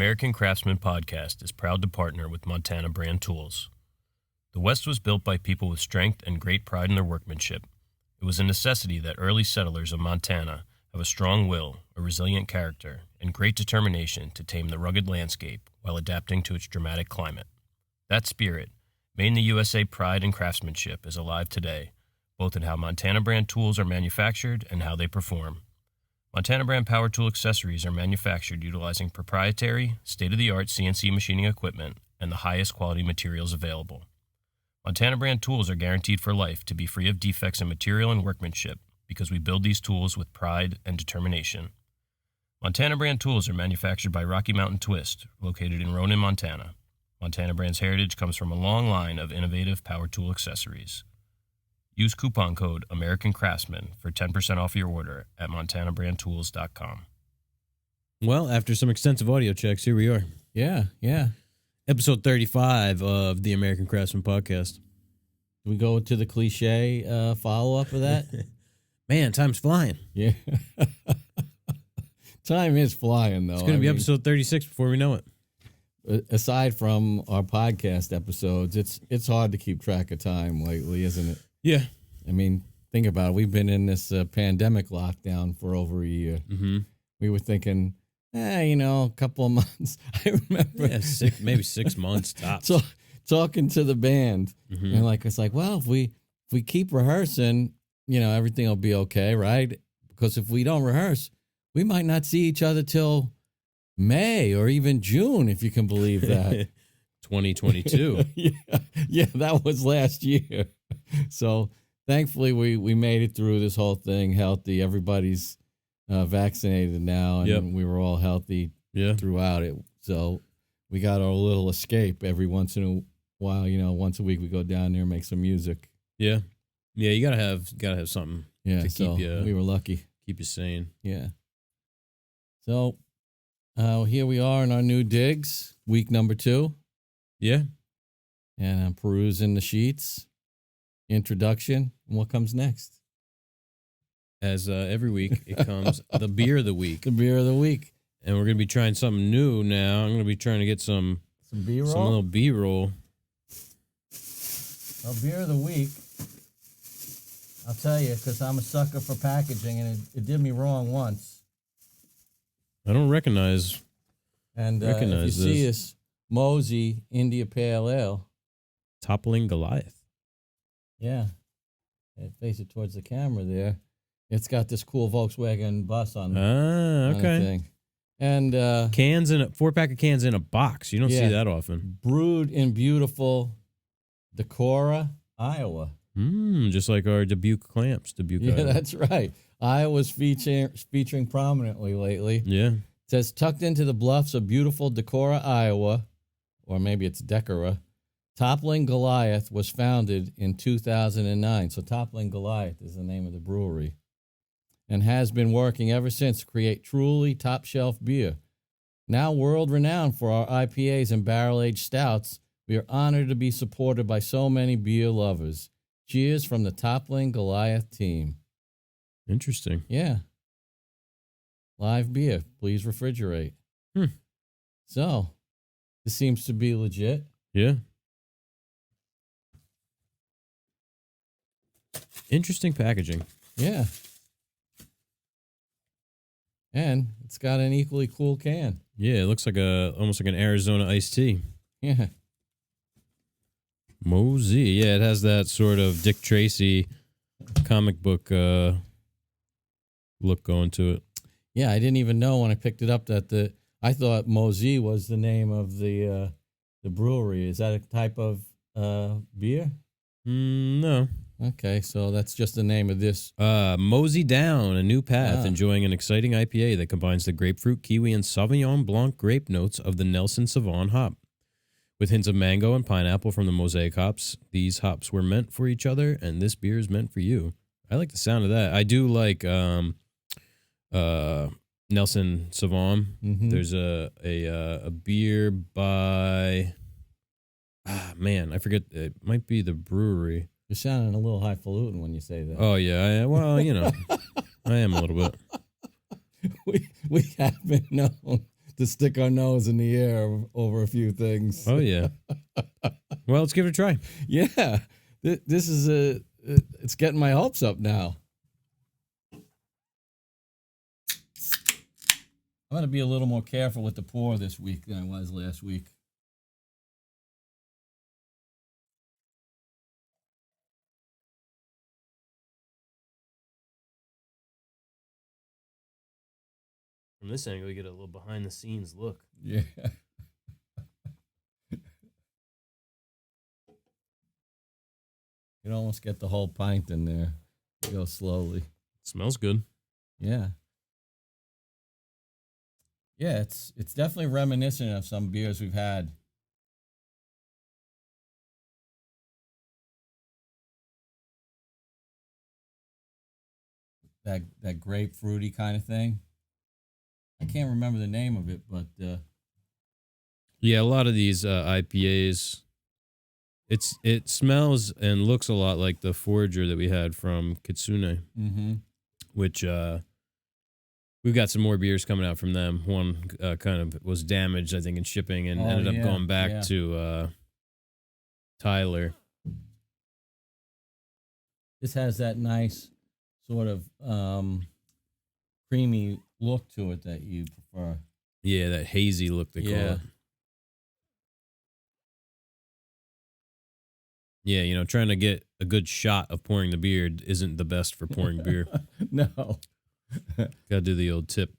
American Craftsman Podcast is proud to partner with Montana Brand Tools. The West was built by people with strength and great pride in their workmanship. It was a necessity that early settlers of Montana have a strong will, a resilient character, and great determination to tame the rugged landscape while adapting to its dramatic climate. That spirit, made in the USA pride and craftsmanship, is alive today, both in how Montana Brand tools are manufactured and how they perform. Montana Brand power tool accessories are manufactured utilizing proprietary, state-of-the-art CNC machining equipment and the highest quality materials available. Montana Brand tools are guaranteed for life to be free of defects in material and workmanship because we build these tools with pride and determination. Montana Brand tools are manufactured by Rocky Mountain Twist, located in Ronan, Montana. Montana Brand's heritage comes from a long line of innovative power tool accessories. Use coupon code American Craftsman for 10% off your order at montanabrandtools.com. Well, after some extensive audio checks, here we are. Yeah. Episode 35 of the American Craftsman Podcast. Do we go to the cliche follow-up of that? Man, time's flying. Yeah. Time is flying, though. It's going to be episode 36 before we know it. Aside from our podcast episodes, it's hard to keep track of time lately, isn't it? Yeah. I mean, think about it. We've been in this pandemic lockdown for over a year. Mm-hmm. We were thinking, a couple of months. I remember. Yeah, maybe 6 months tops. So, talking to the band, Mm-hmm. and it's like, well, if we keep rehearsing, everything will be okay, right? Because if we don't rehearse, we might not see each other till May or even June, if you can believe that. 2022. Yeah, that was last year. So thankfully we made it through this whole thing healthy. Everybody's vaccinated now, and we were all healthy throughout it. So we got our little escape every once in a while. Once a week we go down there and make some music. Yeah. Yeah, you gotta have something. Yeah, to so keep you, we were lucky. Keep you sane. Yeah. So here we are in our new digs, week number 2. Yeah. And I'm perusing the sheets, introduction, and what comes next. As every week, it comes the beer of the week. The beer of the week. And we're going to be trying something new now. I'm going to be trying to get some B-roll? Some little B-roll. Well, beer of the week, I'll tell you, because I'm a sucker for packaging, and it did me wrong once. I don't recognize And if you this. see this Mosey India Pale Ale. Toppling Goliath. Yeah. Face it towards the camera there. It's got this cool Volkswagen bus on the Okay. thing. And Cans in a 4-pack of cans in a box. You don't see that often. brewed in beautiful Decorah, Iowa. Just like our Dubuque clamps. Yeah, Iowa. that's right. Iowa's featuring prominently lately. Yeah. It says, tucked into the bluffs of beautiful Decorah, Iowa, or maybe it's Decorah, Toppling Goliath was founded in 2009. So Toppling Goliath is the name of the brewery, and has been working ever since to create truly top-shelf beer. Now world-renowned for our IPAs and barrel-aged stouts, we are honored to be supported by so many beer lovers. Cheers from the Toppling Goliath team. Interesting. Yeah. Live beer. Please refrigerate. So, this seems to be legit. Yeah. Interesting packaging. Yeah. And it's got an equally cool can. Yeah, it looks like almost like an Arizona iced tea. Yeah. Mosey. Yeah, it has that sort of Dick Tracy comic book look going to it. Yeah, I didn't even know when I picked it up that I thought Mosey was the name of the brewery. Is that a type of beer? No. Okay, so that's just the name of this. Mosey Down, a new path, enjoying an exciting IPA that combines the grapefruit, kiwi, and Sauvignon Blanc grape notes of the Nelson Sauvon hop. With hints of mango and pineapple from the Mosaic hops, these hops were meant for each other, and this beer is meant for you. I like the sound of that. I do like Nelson Sauvon. Mm-hmm. There's a beer by I forget. It might be the brewery. You're sounding a little highfalutin when you say that. Oh yeah, I am a little bit. We have been known to stick our nose in the air over a few things. Oh, yeah. Well, let's give it a try. Yeah. This is it's getting my hopes up now. I'm going to be a little more careful with the pour this week than I was last week. From this angle, you get a little behind the scenes look. Yeah. You almost get the whole pint in there. You go slowly. Smells good. Yeah. Yeah, it's definitely reminiscent of some beers we've had. That grapefruity kind of thing. I can't remember the name of it, but yeah, a lot of these IPAs, it smells and looks a lot like the Forager that we had from Kitsune, which we've got some more beers coming out from them. One kind of was damaged, I think, in shipping and ended up going back to Tyler. This has that nice sort of creamy look to it that you prefer. Yeah, that hazy look they call it. Yeah, you know, trying to get a good shot of pouring the beer isn't the best for pouring beer. No. Gotta do the old tip.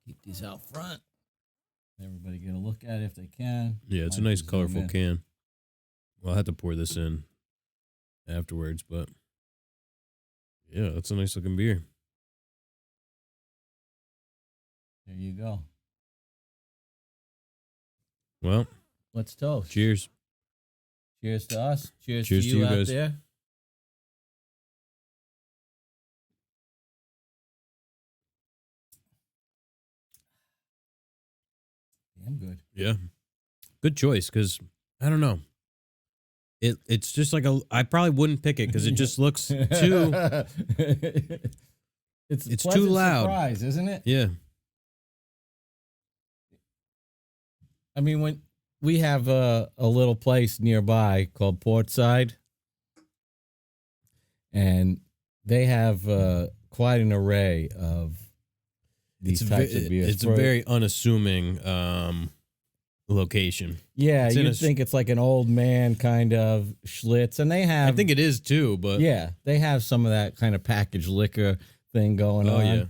Keep these out front. Everybody get a look at it if they can. Yeah, it's a nice, colorful can. Well, I'll have to pour this in afterwards, but yeah, that's a nice looking beer. There you go. Well, let's toast. Cheers. Cheers to us. Cheers to you out guys. there. Damn good. Yeah. Good choice, because I don't know. It's just like I probably wouldn't pick it because it just looks too. It's too loud. Surprise, isn't it? Yeah. I mean, when we have a little place nearby called Portside, and they have quite an array of these types of beers. It's a very unassuming location. Yeah, you'd think it's like an old man kind of Schlitz, and they have. I think it is too, but yeah, they have some of that kind of packaged liquor thing going on. Yeah.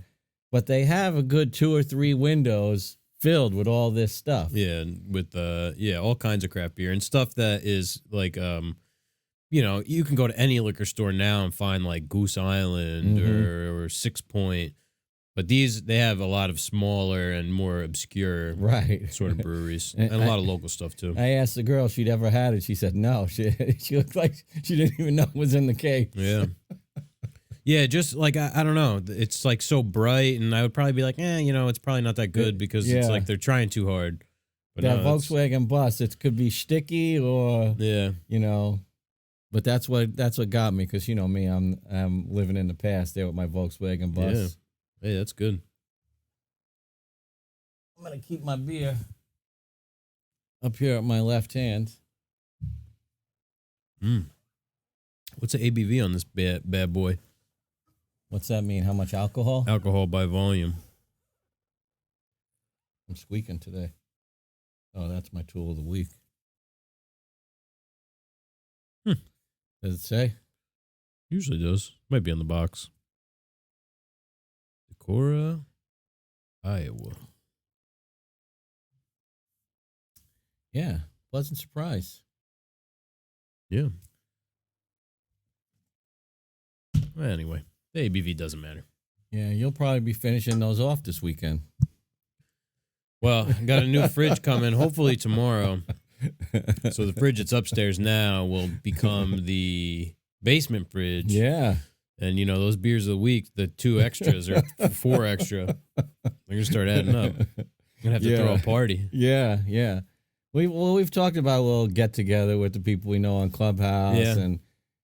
But they have a good 2 or 3 windows filled with all this stuff. Yeah, with all kinds of craft beer and stuff that is like you know, you can go to any liquor store now and find like Goose Island or 6 Point. But they have a lot of smaller and more obscure sort of breweries and a lot of local stuff too. I asked the girl if she'd ever had it. She said no. She looked like she didn't even know it was in the case. Yeah. Yeah, just like, I don't know. It's like so bright, and I would probably be like, you know, it's probably not that good because it's like they're trying too hard. But that Volkswagen bus, it could be sticky or, you know, but that's what got me because, you know, me, I'm living in the past there with my Volkswagen bus. Yeah. Hey, that's good. I'm going to keep my beer up here at my left hand. What's the ABV on this bad boy? What's that mean? How much alcohol? Alcohol by volume. I'm squeaking today. Oh, that's my tool of the week. Does it say? Usually does. Might be on the box. Decorah, Iowa. Yeah, pleasant surprise. Yeah. Well, anyway, the ABV doesn't matter. Yeah, you'll probably be finishing those off this weekend. Well, I got a new fridge coming, hopefully tomorrow. So the fridge that's upstairs now will become the basement fridge. Yeah. And, you know, those beers of the week, the 2 extras or 4 extra, they're going to start adding up. I'm going to have to throw a party. Yeah, yeah. We've talked about a little get-together with the people we know on Clubhouse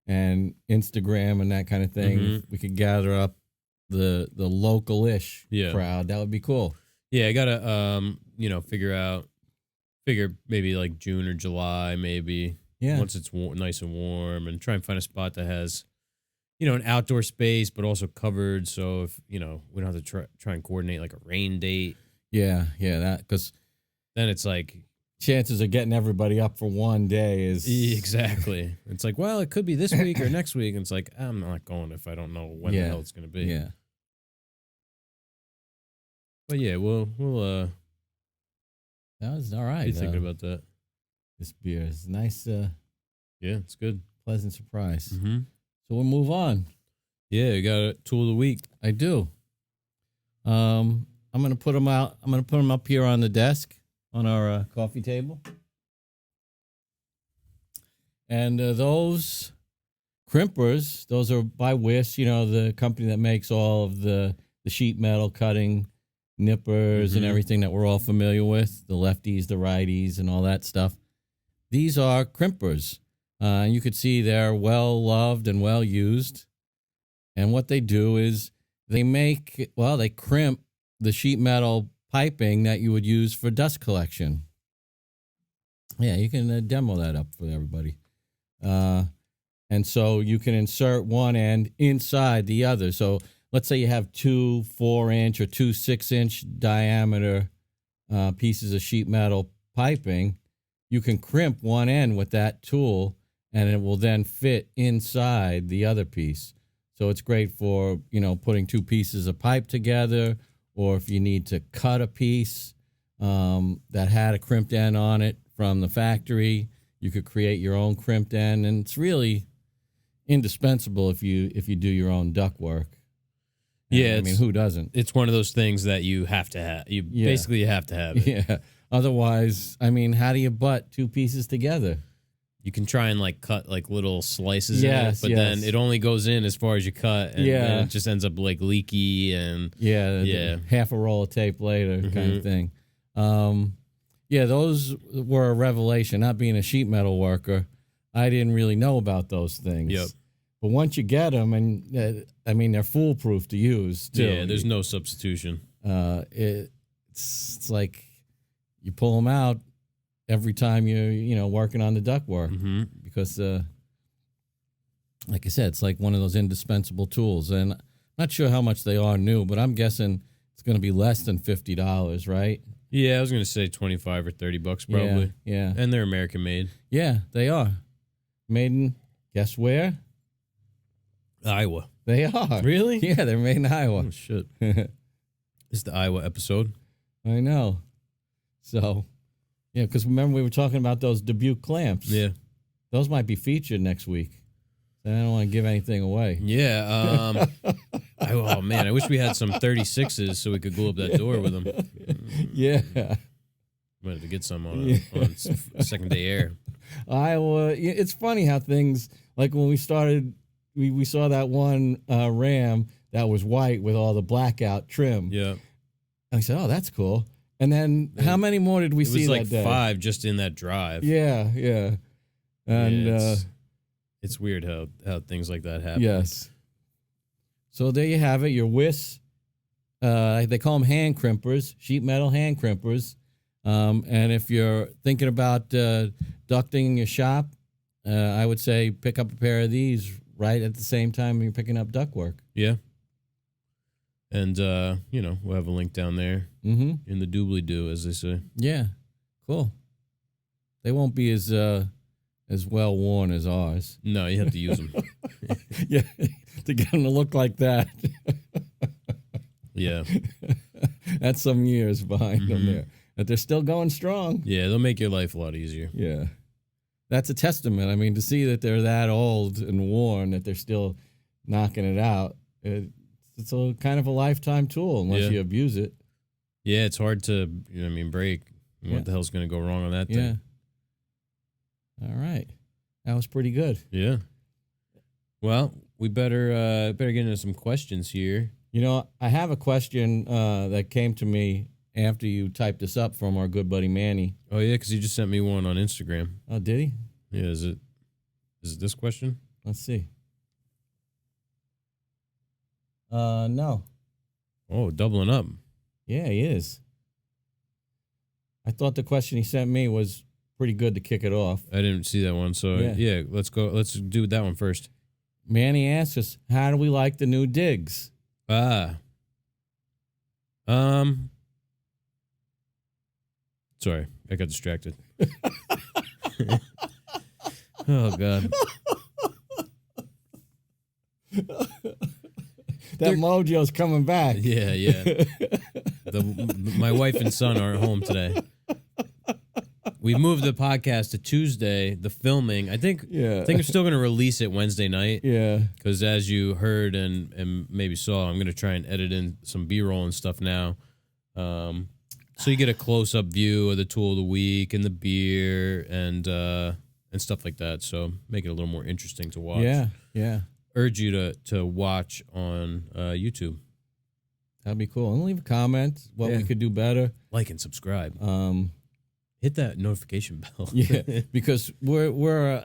and Instagram and that kind of thing. Mm-hmm. If we could gather up the local-ish Yeah. crowd, that would be cool. Yeah, I gotta figure maybe like June or July, maybe. Yeah. Once it's nice and warm, and try and find a spot that has, an outdoor space, but also covered. So if, we don't have to try and coordinate like a rain date. Yeah, that, because Then it's like, chances of getting everybody up for one day is... exactly. It's like, well, it could be this week or next week. And it's like, I'm not going if I don't know when the hell it's going to be. Yeah. But yeah, we'll That was all right. be thinking about that. This beer is nice, Yeah, it's good. pleasant surprise. Mm-hmm. So we'll move on. Yeah, you got a tool of the week. I do. I'm gonna put them out. I'm gonna put them up here on the desk on our coffee table. And those crimpers, those are by Wiss, the company that makes all of the sheet metal cutting nippers and everything that we're all familiar with, the lefties, the righties, and all that stuff. These are crimpers. And you could see they're well loved and well used. And what they do is they crimp the sheet metal piping that you would use for dust collection. Yeah, you can demo that up for everybody. And so you can insert one end inside the other. So let's say you have 2 4-inch or 2 6-inch diameter pieces of sheet metal piping. You can crimp one end with that tool, and it will then fit inside the other piece. So it's great for, putting 2 pieces of pipe together, or if you need to cut a piece that had a crimped end on it from the factory, you could create your own crimped end, and it's really indispensable if you do your own duct work. Yeah, I mean, who doesn't? It's one of those things that you have to have. Basically have to have it. Yeah. Otherwise, I mean, how do you butt 2 pieces together? You can try and like cut like little slices in it, Yes, but then it only goes in as far as you cut, and then it just ends up like leaky and half a roll of tape later kind of thing. Those were a revelation. Not being a sheet metal worker, I didn't really know about those things. Yep. But once you get them, and they're foolproof to use too. Yeah, there's no substitution. It's like you pull them out every time you're working on the ductwork because, like I said, it's like one of those indispensable tools. And I'm not sure how much they are new, but I'm guessing it's going to be less than $50, right? Yeah, I was going to say $25 or $30 probably. Yeah. And they're American made. Yeah, they are. Made in, guess where? Iowa. They are. Really? Yeah, they're made in Iowa. Oh, shit. This is the Iowa episode. I know. So, yeah, because remember we were talking about those Dubuque clamps. Yeah. Those might be featured next week. I don't want to give anything away. Yeah. Oh, man, I wish we had some 36s so we could glue up that door with them. Yeah. Might have to get some on second day air. Iowa, it's funny how things, like when we started, we saw that one Ram that was white with all the blackout trim. Yeah. And I said, oh, that's cool. And then how many more did we see that day? It was like 5 just in that drive. Yeah. And it's weird how things like that happen. yes. So there you have it, your Wiss. They call them hand crimpers, sheet metal hand crimpers. And if you're thinking about ducting in your shop, I would say pick up a pair of these right at the same time you're picking up ductwork. Yeah. And, we'll have a link down there in the doobly-doo, as they say. Yeah. Cool. They won't be as well worn as ours. No, you have to use them. Yeah, to get them to look like that. Yeah. That's some years behind them there. But they're still going strong. Yeah, they'll make your life a lot easier. Yeah. That's a testament. I mean, to see that they're that old and worn, that they're still knocking it out, it's a kind of a lifetime tool unless you abuse it. Yeah, it's hard to, break. What the hell's going to go wrong on that thing? Yeah. All right. That was pretty good. Yeah. Well, we better get into some questions here. I have a question that came to me after you typed this up from our good buddy Manny. Oh, yeah, because he just sent me one on Instagram. Oh, did he? Yeah, is it this question? Let's see. No. Oh, doubling up. Yeah, he is. I thought the question he sent me was pretty good to kick it off. I didn't see that one, so yeah, let's go. Let's do that one first. Manny asks us, how do we like the new digs? Sorry, I got distracted. Oh, God. That mojo's coming back. Yeah. My wife and son aren't home today. We moved the podcast to Tuesday, the filming. I think we're still going to release it Wednesday night. Yeah. Because as you heard and maybe saw, I'm going to try and edit in some B-roll and stuff now. So you get a close-up view of the tool of the week and the beer and stuff like that. So make it a little more interesting to watch. Yeah. Urge you to watch on YouTube. That'd be cool. And leave a comment what we could do better. Like and subscribe. Hit that notification bell. Yeah, because we're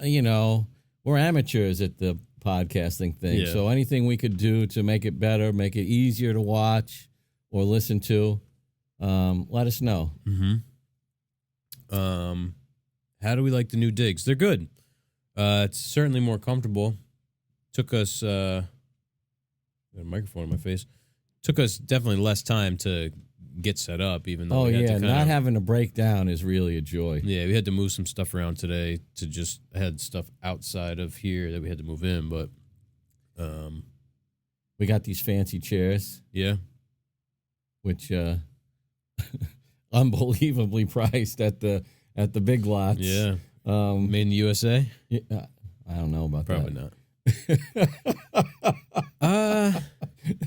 amateurs at the podcasting thing. Yeah. So anything we could do to make it better, make it easier to watch or listen to, let us know. Mm-hmm. How do we like the new digs? They're good. It's certainly more comfortable. Took us got a microphone in my face. Took us definitely less time to get set up, even though we had to not having to break down is really a joy. Yeah, we had to move some stuff around today to just had stuff outside of here that we had to move in, but we got these fancy chairs. Yeah. Which unbelievably priced at the Big Lots. Yeah. Made in the USA? Yeah, I don't know about Probably that. Not.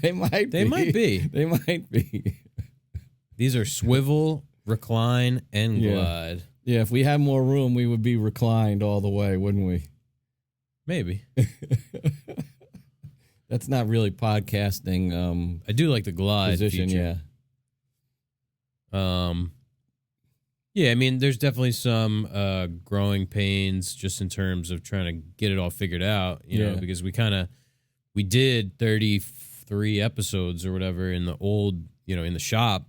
They might be. These are swivel, recline, and glide. Yeah, if we had more room, we would be reclined all the way, wouldn't we? Maybe. That's not really podcasting. I do like the glide position, feature. Yeah, I mean, there's definitely some growing pains just in terms of trying to get it all figured out, you know, because we did 33 episodes or whatever in the old, in the shop.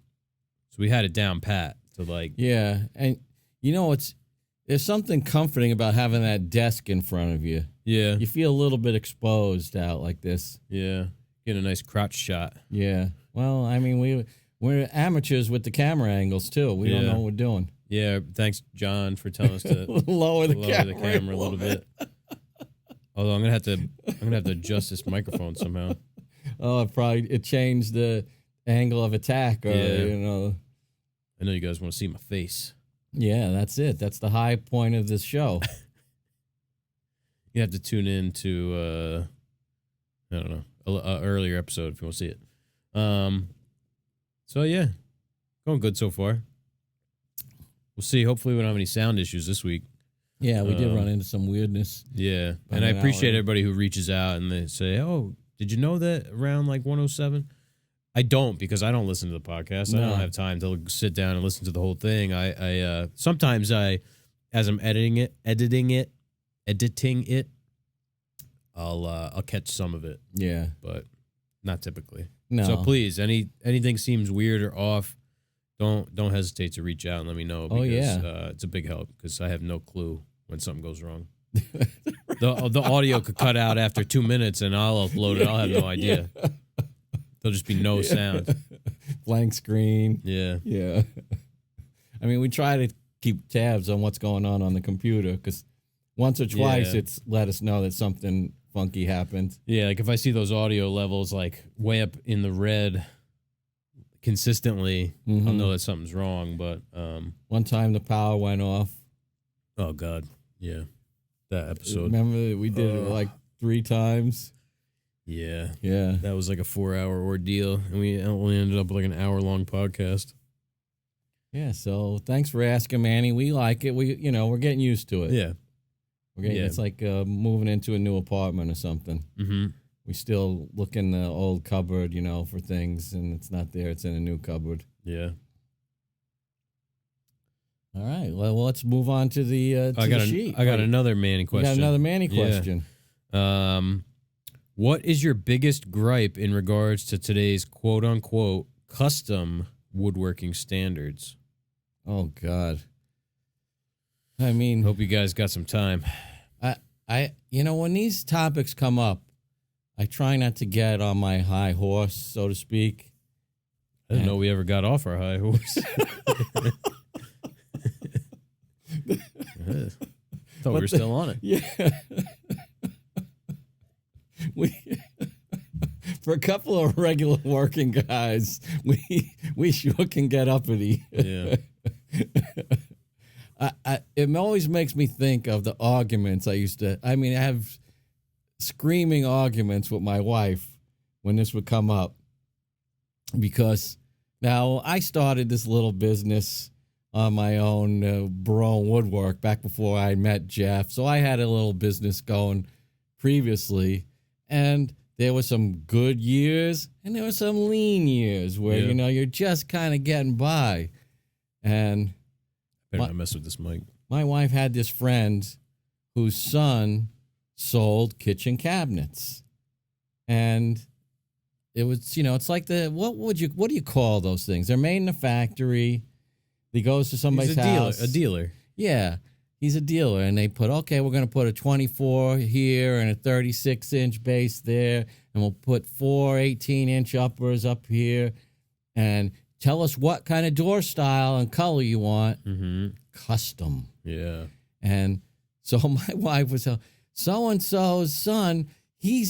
So we had it down pat to like. Yeah. And there's something comforting about having that desk in front of you. Yeah. You feel a little bit exposed out like this. Yeah. Get a nice crotch shot. Yeah. Well, I mean, we're amateurs with the camera angles too. We don't know what we're doing. Yeah. Thanks, John, for telling us to lower the camera a little bit. Although I'm gonna have to adjust this microphone somehow. Oh, it changed the angle of attack. Or, I know you guys want to see my face. Yeah, that's it. That's the high point of this show. You have to tune in to I don't know, an earlier episode if you want to see it. So yeah, going good so far. We'll see. Hopefully we don't have any sound issues this week. Yeah, we did run into some weirdness. Yeah, and I appreciate everybody who reaches out and they say, "Oh, did you know that around like 107?" I don't, because I don't listen to the podcast. No. I don't have time to sit down and listen to the whole thing. I sometimes as I'm editing it, I'll catch some of it. Yeah, but not typically. No. So please, anything seems weird or off, don't hesitate to reach out and let me know. Because, it's a big help because I have no clue when something goes wrong. The audio could cut out after 2 minutes and I'll upload it. I'll have no idea. There'll just be no sound. Blank screen. Yeah. Yeah. I mean, we try to keep tabs on what's going on the computer because once or twice it's let us know that something funky happened. Yeah, like if I see those audio levels like way up in the red consistently, I'll know that something's wrong. But one time the power went off. Oh, God. Yeah. That episode. Remember we did it like 3 times? Yeah. Yeah. That was like a 4-hour ordeal, and we only ended up with like an hour-long podcast. Yeah, so thanks for asking, Manny. We like it. We're getting used to it. Yeah. It's like moving into a new apartment or something. Mm-hmm. We still look in the old cupboard, for things, and it's not there. It's in a new cupboard. Yeah. All right. Well, let's move on to the sheet. I got another Manny question. You got another Manny question. What is your biggest gripe in regards to today's quote-unquote custom woodworking standards? Oh, God. I mean, Hope you guys got some time. When these topics come up, I try not to get on my high horse, so to speak. I didn't know we ever got off our high horse. Thought we were still on it. Yeah. For a couple of regular working guys, we sure can get uppity. Yeah. It always makes me think of the arguments I have screaming arguments with my wife when this would come up. Because now I started this little business on my own, Barone Woodwork, back before I met Jeff. So I had a little business going previously, and there were some good years and there were some lean years where, you're just kind of getting by. And better not mess with this mic. My wife had this friend whose son sold kitchen cabinets. And it was, it's like what do you call those things? They're made in a factory. He goes to somebody's house. A dealer. Yeah. He's a dealer, and they put, okay, we're going to put a 24 here and a 36-inch base there, and we'll put 4 18-inch uppers up here, and tell us what kind of door style and color you want. Mm-hmm. Custom. Yeah. And so my wife was so-and-so's son, he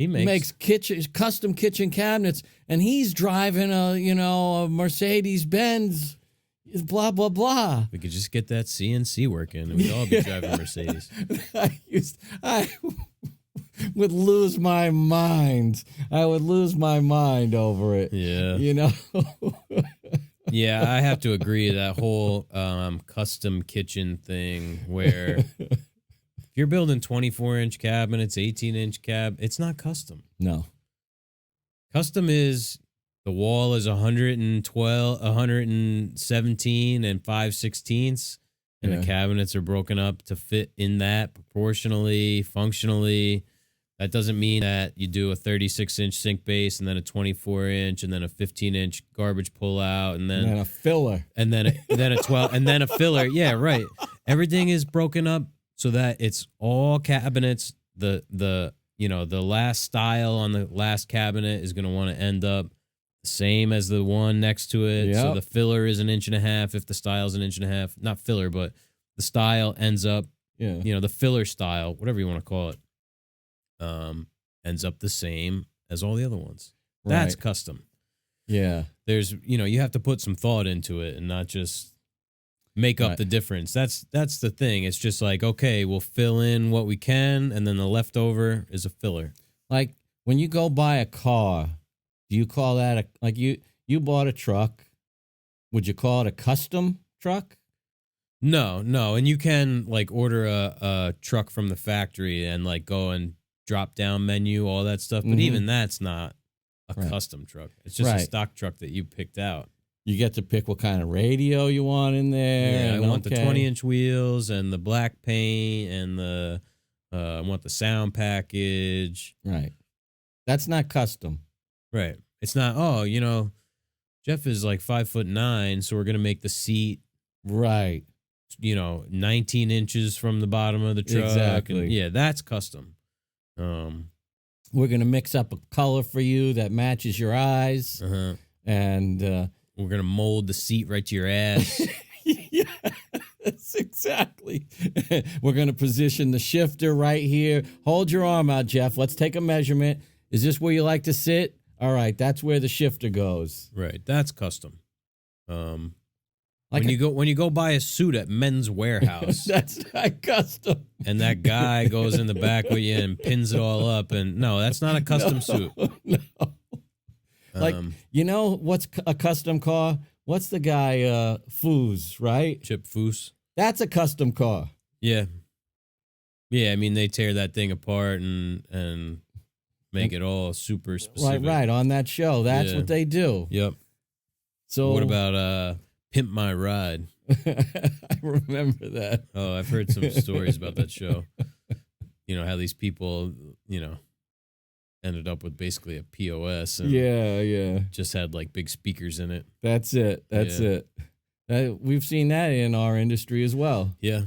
makes custom kitchen cabinets, and he's driving a Mercedes-Benz. Blah, blah, blah. We could just get that CNC working and we'd all be driving Mercedes. I would lose my mind. I would lose my mind over it. Yeah. Yeah, I have to agree. That whole custom kitchen thing where if you're building 24-inch cabinets, 18-inch it's not custom. No. Custom is... The wall is 117 and 5/16, and the cabinets are broken up to fit in that proportionally, functionally. That doesn't mean that you do a 36-inch sink base and then a 24-inch and then a 15-inch garbage pullout and then a filler and then a 12 and then a filler. Yeah, right. Everything is broken up so that it's all cabinets. The last style on the last cabinet is going to want to end up same as the one next to it. Yep. So the filler is 1.5 inches if the style is 1.5 inches. Not filler, but the style ends up, the filler style, whatever you want to call it, ends up the same as all the other ones. Right. That's custom. Yeah. There's, you have to put some thought into it and not just make up the difference. That's the thing. It's just like, okay, we'll fill in what we can, and then the leftover is a filler. Like when you go buy a car, do you call that you bought a truck? Would you call it a custom truck? No. And you can order a truck from the factory and go and drop down menu, all that stuff. But even that's not a custom truck. It's just a stock truck that you picked out. You get to pick what kind of radio you want in there. Yeah, I want the 20-inch wheels and the black paint and I want the sound package. Right. That's not custom. Right. It's not, Jeff is 5'9", so we're going to make the seat. Right. 19 inches from the bottom of the truck. Exactly. And, that's custom. We're going to mix up a color for you that matches your eyes. Uh-huh. And we're going to mold the seat right to your ass. Yes, exactly. We're going to position the shifter right here. Hold your arm out, Jeff. Let's take a measurement. Is this where you like to sit? All right, that's where the shifter goes. Right, that's custom. When you go buy a suit at Men's Warehouse, that's not custom. And that guy goes in the back with you and pins it all up, and no, that's not a custom suit. No. What's a custom car? What's the guy? Foose, right? Chip Foose. That's a custom car. Yeah. Yeah, I mean they tear that thing apart and make it all super specific. Right, on that show. That's what they do. Yep. So what about Pimp My Ride? I remember that. Oh, I've heard some stories about that show. how these people, ended up with basically a POS. And Yeah. just had like big speakers in it. That's it. We've seen that in our industry as well. Yeah.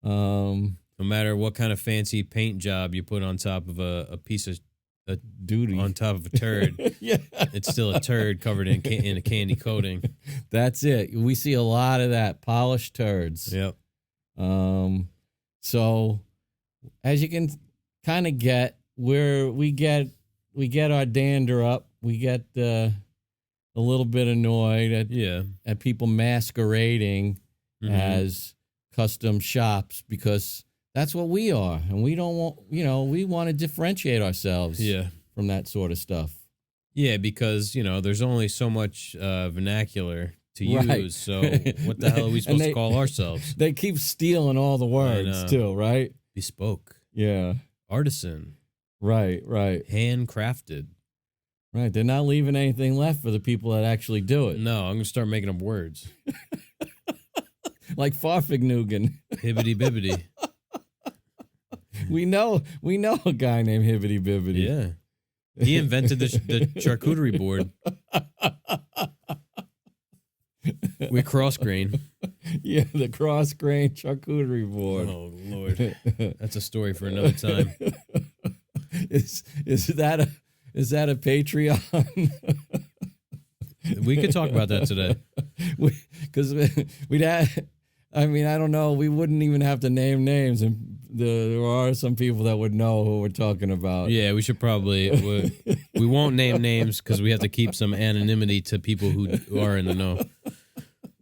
No matter what kind of fancy paint job you put on top of a piece of a duty, on top of a turd, yeah, it's still a turd covered in a candy coating. That's it. We see a lot of that, polished turds. Yep. So as you can kind of get, where we get our dander up, we get a little bit annoyed at people masquerading as custom shops, because that's what we are, and we don't want, we want to differentiate ourselves from that sort of stuff. Yeah, because there's only so much vernacular to use. So what the hell are we supposed to call ourselves? They keep stealing all the words too, right? Bespoke. Yeah. Artisan. Right. Handcrafted. Right. They're not leaving anything left for the people that actually do it. No, I'm going to start making up words. Like Farfignugan. Hibbity bibbity. We know a guy named Hibbity Bibbity. Yeah. He invented the charcuterie board. We cross grain. Yeah, the cross grain charcuterie board. Oh Lord, that's a story for another time. Is that a Patreon? We could talk about that today. Because we'd have. I mean, I don't know. We wouldn't even have to name names, and there are some people that would know who we're talking about. Yeah, we should probably. We won't name names because we have to keep some anonymity to people who are in the know.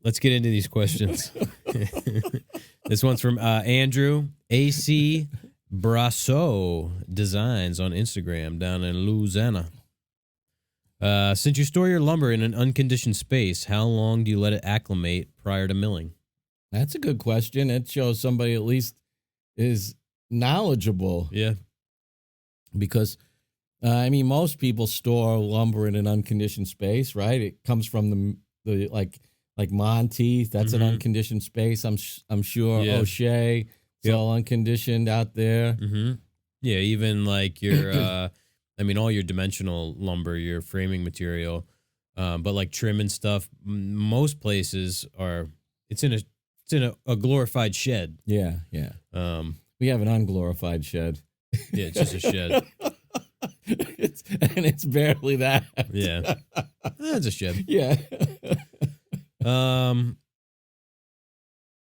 Let's get into these questions. This one's from Andrew AC Brasso Designs on Instagram down in Louisiana. Since you store your lumber in an unconditioned space, how long do you let it acclimate prior to milling? That's a good question. It shows somebody at least is knowledgeable. Yeah. Because, most people store lumber in an unconditioned space, right? It comes from the like Monteith. That's an unconditioned space. I'm sure. Yeah. O'Shea. It's all unconditioned out there. Mm-hmm. Yeah, even like your, all your dimensional lumber, your framing material, but like trim and stuff. Most places it's in a glorified shed. Yeah. We have an unglorified shed. Yeah, it's just a shed. It's barely that. Yeah, that's a shed. Yeah.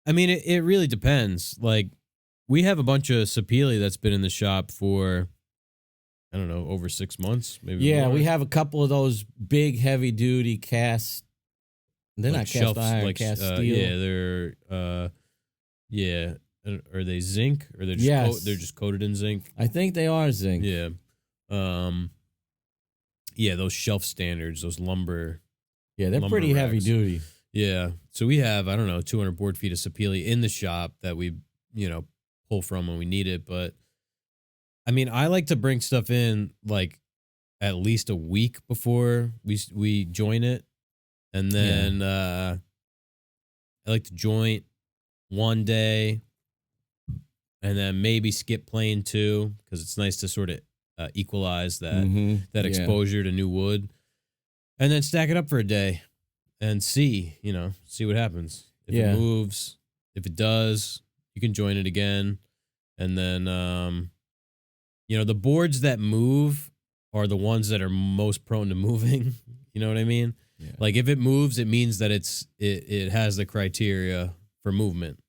It really depends. Like, we have a bunch of sapele that's been in the shop for, I don't know, over 6 months, maybe. Yeah, more. we have a couple of those big, heavy-duty cast. They're like not cast iron, cast steel. Yeah, they're, Are they zinc, or they're just they're just coated in zinc? I think they are zinc. Yeah. Those shelf standards, those lumber. Yeah, they're pretty racks. heavy duty. Yeah. So we have, 200 board feet of sapele in the shop that we, pull from when we need it. But I like to bring stuff in like at least a week before we join it. And then I like to joint one day and then maybe skip plane 2, because it's nice to sort of equalize that exposure to new wood, and then stack it up for a day and see what happens. If it moves, if it does, you can join it again. And then, the boards that move are the ones that are most prone to moving. You know what I mean? Yeah. Like, if it moves, it means that it has the criteria for movement.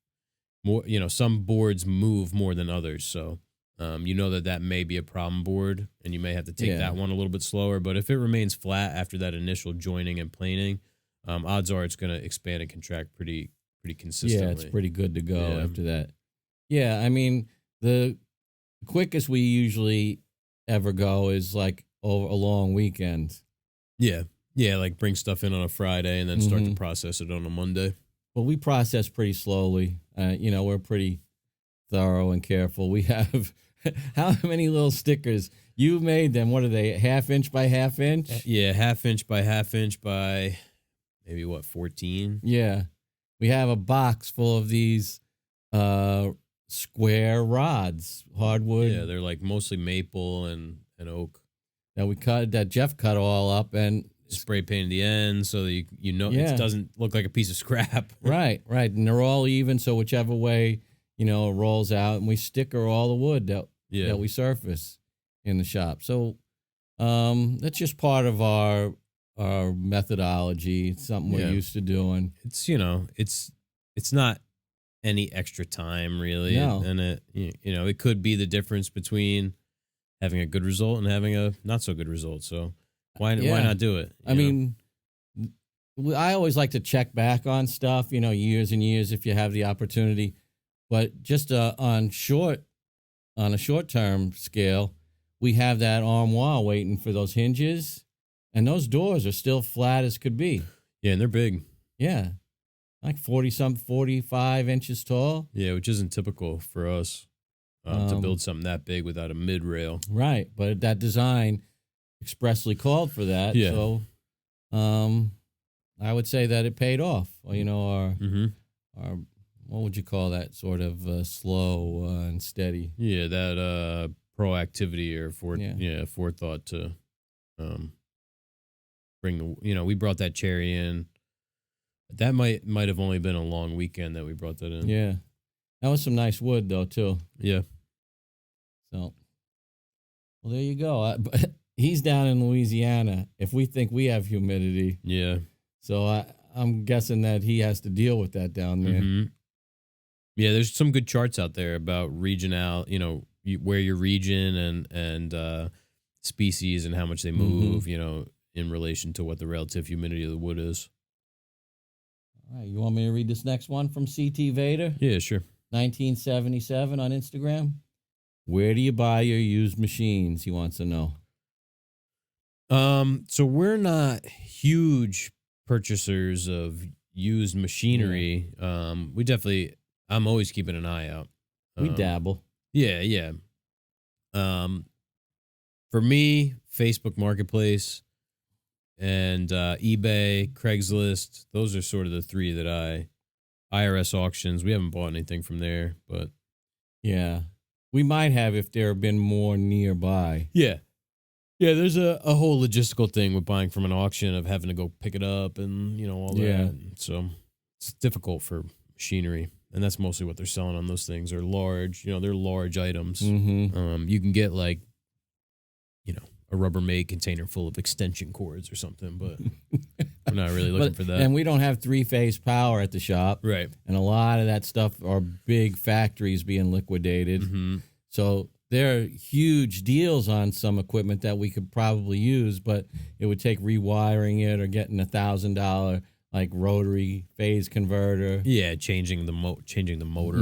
More, some boards move more than others. So, that may be a problem board, and you may have to take that one a little bit slower. But if it remains flat after that initial joining and planing, odds are it's going to expand and contract pretty consistently. Yeah, it's pretty good to go after that. Yeah, the quickest we usually ever go is like over a long weekend. Yeah. Yeah, like bring stuff in on a Friday and then start to process it on a Monday. Well, we process pretty slowly. We're pretty thorough and careful. We have how many little stickers? You made them. What are they? 1/2 inch by 1/2 inch? Yeah, 1/2 inch by 1/2 inch by maybe 14? Yeah. We have a box full of these square rods, hardwood. Yeah, they're like mostly maple and oak. That Jeff cut all up and Spray painted the ends so that it doesn't look like a piece of scrap. Right. And they're all even, so whichever way, it rolls out, and we sticker all the wood that we surface in the shop. So that's just part of our methodology. It's something we're used to doing. It's it's not any extra time really. No. And it could be the difference between having a good result and having a not so good result. So why not do it? I mean, I always like to check back on stuff, years and years if you have the opportunity. But just on a short-term scale, we have that armoire waiting for those hinges, and those doors are still flat as could be. Yeah, and they're big. Yeah, like 45 inches tall. Yeah, which isn't typical for us to build something that big without a mid-rail. Right, but that design expressly called for that. Yeah. So I would say that it paid off. Our what would you call that, sort of slow and steady? Yeah, that proactivity or forethought to bring we brought that cherry in. That might have only been a long weekend that we brought that in. Yeah. That was some nice wood, though, too. Yeah. So, well, there you go. He's down in Louisiana. If we think we have humidity. Yeah. So I'm guessing that he has to deal with that down there. Mm-hmm. Yeah, there's some good charts out there about regional, where your region and species and how much they move, in relation to what the relative humidity of the wood is. All right, you want me to read this next one from CT Vader? Yeah, sure. 1977 on Instagram. Where do you buy your used machines? He wants to know. So we're not huge purchasers of used machinery. Yeah. I'm always keeping an eye out. We dabble. Yeah. For me, Facebook Marketplace and eBay, Craigslist, those are sort of the three that IRS auctions. We haven't bought anything from there, but yeah, we might have if there have been more nearby. Yeah, there's a whole logistical thing with buying from an auction of having to go pick it up and all that. So it's difficult for machinery. And that's mostly what they're selling on those things. They're large, they're large items. Mm-hmm. You can get like, a Rubbermaid container full of extension cords or something, but we're not really looking for that. And we don't have 3-phase power at the shop. Right. And a lot of that stuff are big factories being liquidated. Mm-hmm. So there are huge deals on some equipment that we could probably use, but it would take rewiring it or getting $1,000 like rotary phase converter. Yeah, changing the motor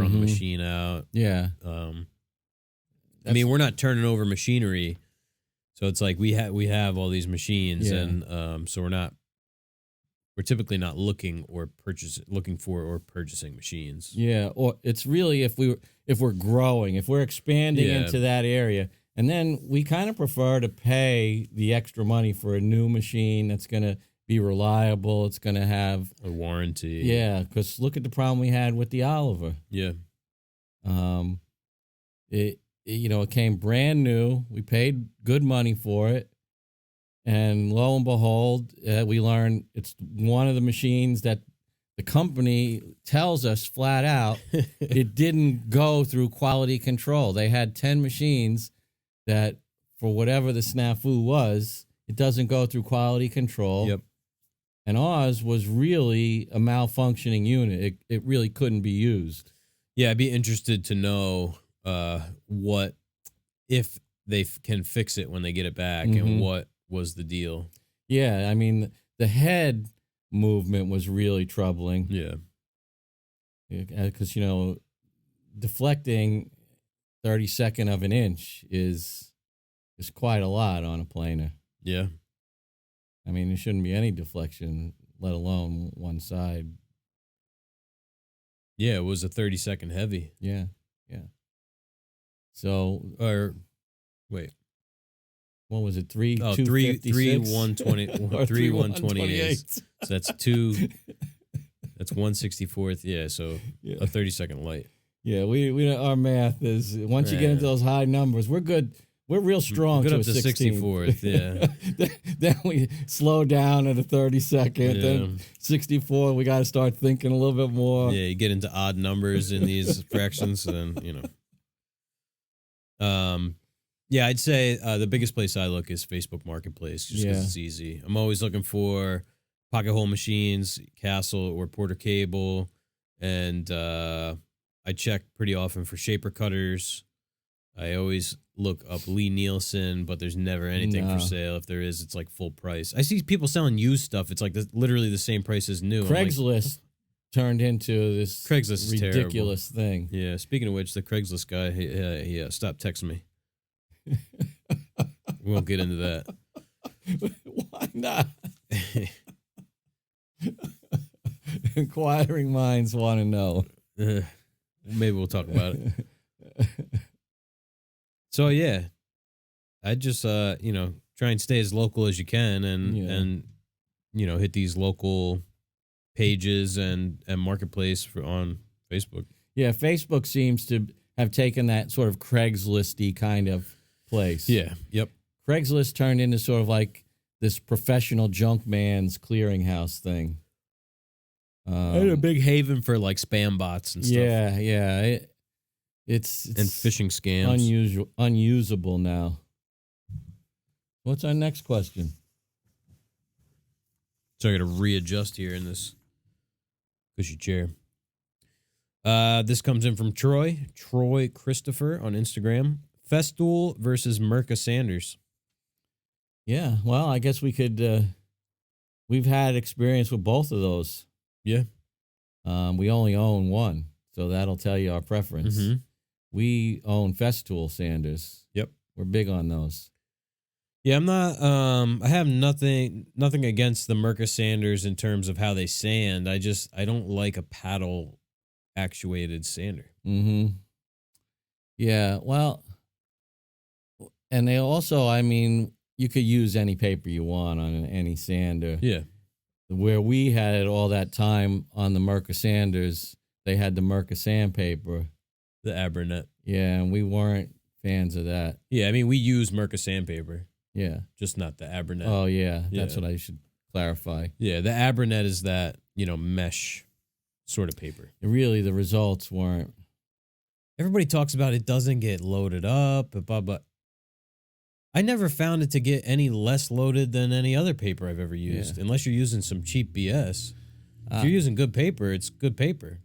on the machine out. Yeah. I mean, we're not turning over machinery, so it's like we have all these machines, and so we're typically not looking for or purchasing machines. Yeah, or it's really if we're growing, if we're expanding into that area, and then we kind of prefer to pay the extra money for a new machine that's going to be reliable. It's going to have a warranty. Yeah, because look at the problem we had with the Oliver. Yeah. It came brand new. We paid good money for it. And lo and behold, we learned it's one of the machines that the company tells us flat out it didn't go through quality control. They had 10 machines that, for whatever the snafu was, it doesn't go through quality control. Yep. And ours was really a malfunctioning unit. It really couldn't be used. Yeah, I'd be interested to know what if they can fix it when they get it back, and what was the deal. Yeah, I mean, the head movement was really troubling. Yeah. Because, deflecting 32nd of an inch is quite a lot on a planer. Yeah. I mean, there shouldn't be any deflection, let alone one side. Yeah, it was a 32nd heavy. Yeah. So, wait. What was it? 3 120 or 3 128. So that's 2. That's 1/64th. Yeah, so a 32nd light. Yeah, we our math is once you get into those high numbers, we're good. We're real strong. Good to up a to 16th. 64th, yeah. Then we slow down at a 32nd. Yeah. Then 64, we got to start thinking a little bit more. Yeah, you get into odd numbers in these fractions, and yeah, I'd say the biggest place I look is Facebook Marketplace, just because it's easy. I'm always looking for pocket hole machines, Castle or Porter Cable, and I check pretty often for shaper cutters. I always look up Lee Nielsen, but there's never anything for sale. If there is, it's like full price. I see people selling used stuff. It's like literally the same price as new. Craigslist turned into this Craigslist is ridiculous thing. Yeah. Speaking of which, the Craigslist guy, he stopped texting me. We won't get into that. Why not? Inquiring minds want to know. Maybe we'll talk about it. So yeah, I just try and stay as local as you can, and hit these local pages and marketplace on Facebook. Yeah, Facebook seems to have taken that sort of Craigslist-y kind of place. Yeah. Yep. Craigslist turned into sort of like this professional junk man's clearinghouse thing. And a big haven for like spam bots and stuff. Yeah. It's and phishing scams. Unusable now. What's our next question? So I got to readjust here in this cushy chair. This comes in from Troy Christopher on Instagram. Festool versus Mirka Sanders. Yeah, well, I guess we could. We've had experience with both of those. Yeah. We only own one, so that'll tell you our preference. Mm-hmm. We own Festool sanders. Yep. We're big on those. Yeah, I'm not. I have nothing against the Mirka Sanders in terms of how they sand. I don't like a paddle actuated sander. Mm-hmm. Yeah, well, and they also, I mean, you could use any paper you want on any sander. Yeah. Where we had it all that time on the Mirka Sanders, they had the Mirka sandpaper. The Abernet. Yeah, and we weren't fans of that. Yeah, I mean, we use Mirka sandpaper. Yeah. Just not the Abernet. Oh, yeah. That's what I should clarify. Yeah, the Abernet is that, mesh sort of paper. Really, the results weren't. Everybody talks about it doesn't get loaded up, but I never found it to get any less loaded than any other paper I've ever used, unless you're using some cheap BS. If you're using good paper, it's good paper.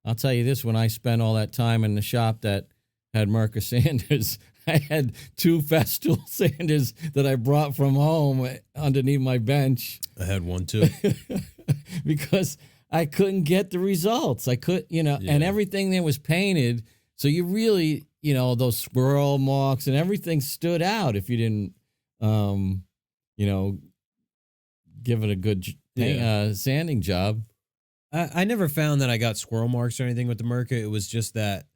I'll tell you this, when I spent all that time in the shop that had Mirka sanders, I had 2 Festool sanders that I brought from home underneath my bench. I had one too. Because I couldn't get the results. I could, and everything there was painted. So you really, those swirl marks and everything stood out if you didn't, give it a good sanding job. I never found that I got squirrel marks or anything with the Mirka. It was just that,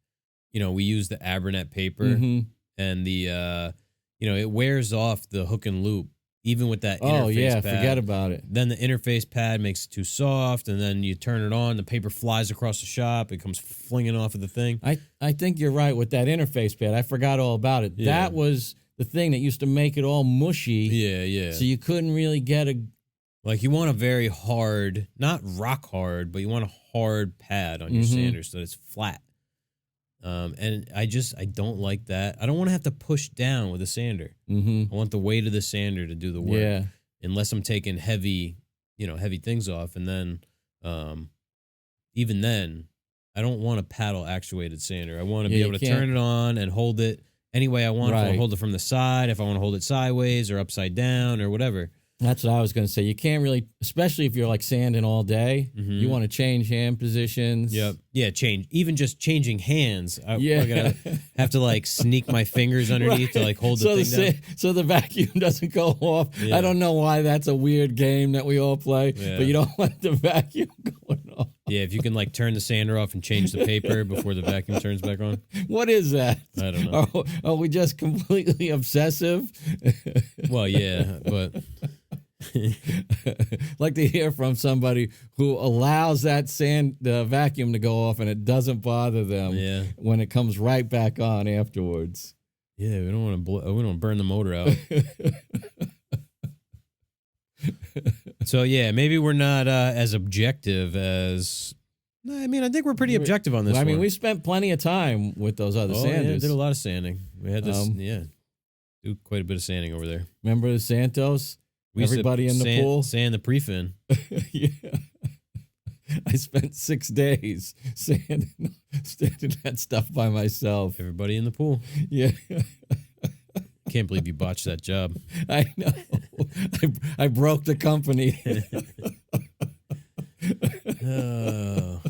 we used the Abernet paper and the, it wears off the hook and loop, even with that interface pad. Forget about it. Then the interface pad makes it too soft, and then you turn it on, the paper flies across the shop, it comes flinging off of the thing. I think you're right with that interface pad. I forgot all about it. Yeah. That was the thing that used to make it all mushy. Yeah. So you couldn't really get a... Like, you want a very hard, not rock hard, but you want a hard pad on your sander so that it's flat. And I don't like that. I don't want to have to push down with a sander. I want the weight of the sander to do the work. Yeah. Unless I'm taking heavy things off. And then, even then, I don't want a paddle actuated sander. I want to be able to turn it on and hold it any way I want. If I want to hold it from the side, if I want to hold it sideways or upside down or whatever. That's what I was going to say. You can't really, especially if you're like sanding all day, you want to change hand positions. Yep. Yeah, change. Even just changing hands. I gotta have to like sneak my fingers underneath to like hold the thing down. So the vacuum doesn't go off. Yeah. I don't know why that's a weird game that we all play, but you don't want the vacuum going off. Yeah, if you can like turn the sander off and change the paper before the vacuum turns back on. What is that? I don't know. Are we just completely obsessive? Well, yeah, but Like to hear from somebody who allows that the vacuum to go off and it doesn't bother them when it comes right back on afterwards. Yeah, we don't want to we don't burn the motor out. So yeah, maybe we're not as objective as. I mean, I think we're pretty objective on this. I mean, we spent plenty of time with those other sanders. Yeah, did a lot of sanding. We had this, do quite a bit of sanding over there. Remember the Santos? Everybody in the pool? Sand the pre-fin. Yeah. I spent 6 days sanding that stuff by myself. Everybody in the pool. Yeah. Can't believe you botched that job. I know. I broke the company. Oh.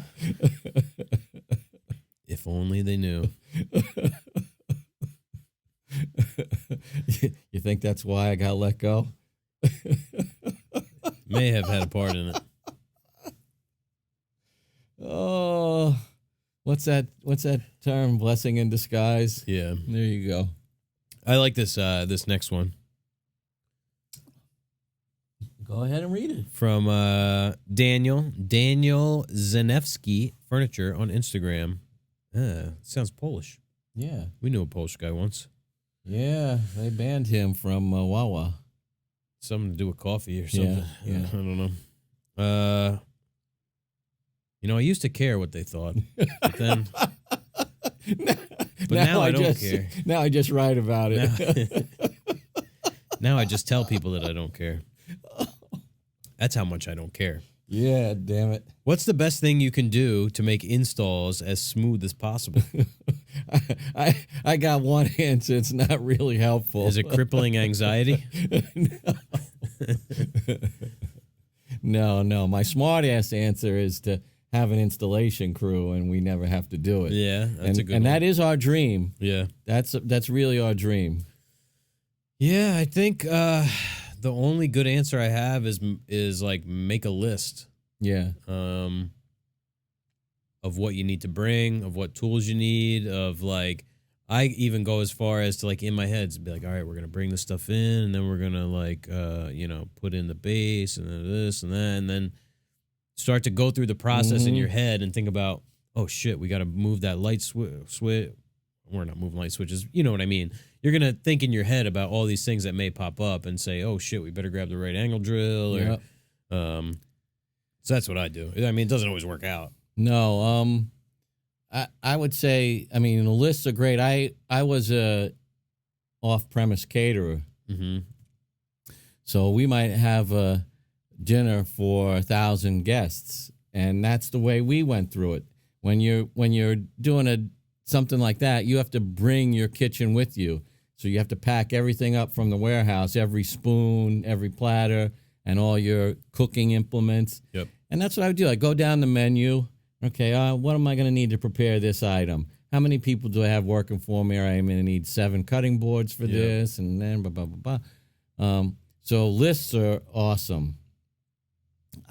If only they knew. You think that's why I got let go? May have had a part in it. Oh, what's that term? Blessing in disguise? Yeah. There you go. I like this this next one. Go ahead and read it. From Daniel Zanevsky Furniture on Instagram. Sounds Polish. Yeah. We knew a Polish guy once. Yeah, they banned him from Wawa. Something to do with coffee or something. Yeah. I don't know. I used to care what they thought. But then now I don't care. Now I just write about it. Now I just tell people that I don't care. That's how much I don't care. Yeah, damn it. What's the best thing you can do to make installs as smooth as possible? I got one answer. It's not really helpful. Is it crippling anxiety? No. My smart ass answer is to have an installation crew and we never have to do it. Yeah, that's a good one. And that is our dream. Yeah. That's really our dream. Yeah, I think the only good answer I have is like make a list. Yeah. Of what you need to bring, of what tools you need, of like, I even go as far as to like in my head to be like, all right, we're gonna bring this stuff in, and then we're gonna like, put in the base and then this and that, and then start to go through the process in your head and think about, oh shit, we got to move that light switch. We're not moving light switches. You know what I mean? You're going to think in your head about all these things that may pop up and say, oh shit, we better grab the right angle drill. Or, so that's what I do. I mean, it doesn't always work out. No. I would say, I mean, the lists are great. I was a off-premise caterer. Mm-hmm. So we might have a dinner for 1,000 guests, and that's the way we went through it. When you're doing something like that, you have to bring your kitchen with you. So you have to pack everything up from the warehouse, every spoon, every platter, and all your cooking implements. Yep. And that's what I would do. I go down the menu. Okay, what am I going to need to prepare this item? How many people do I have working for me? I'm going to need 7 cutting boards for this, and then blah, blah, blah, blah. So lists are awesome.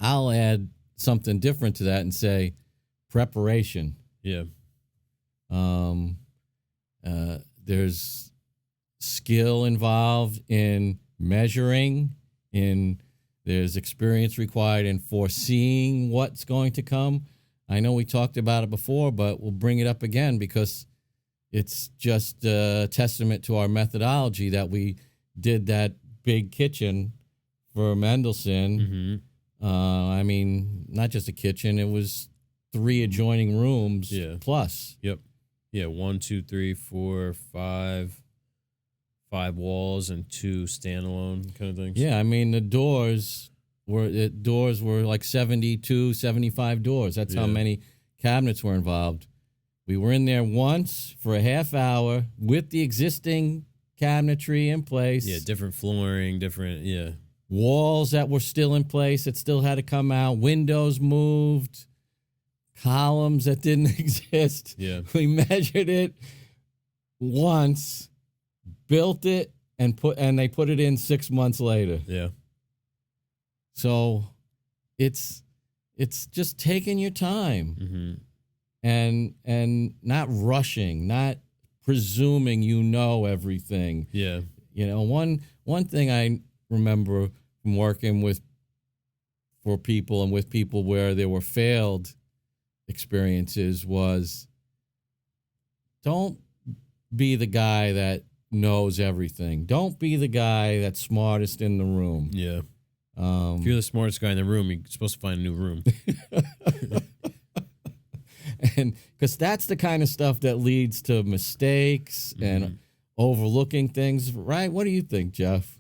I'll add something different to that and say preparation. Yeah. There's skill involved in measuring, there's experience required in foreseeing what's going to come. I know we talked about it before, but we'll bring it up again because it's just a testament to our methodology that we did that big kitchen for Mendelsohn. Mm-hmm. I mean, not just a kitchen, it was 3 adjoining rooms plus. Yep. Yeah, 1, 2, 3, 4, 5 walls and 2 standalone kind of things. Yeah, I mean the doors were like 72, 75 doors. That's how many cabinets were involved. We were in there once for a half hour with the existing cabinetry in place. Yeah, different flooring, different walls that were still in place that still had to come out, windows moved, columns that didn't exist. Yeah. We measured it once, built it, and they put it in 6 months later. Yeah. So it's just taking your time and not rushing, not presuming you know everything. Yeah. You know, one thing I remember from working for people and with people where there were failed experiences was don't be the guy that knows everything. Don't be the guy that's smartest in the room. Yeah. If you're the smartest guy in the room, you're supposed to find a new room. And because that's the kind of stuff that leads to mistakes and overlooking things, right? What do you think, Jeff?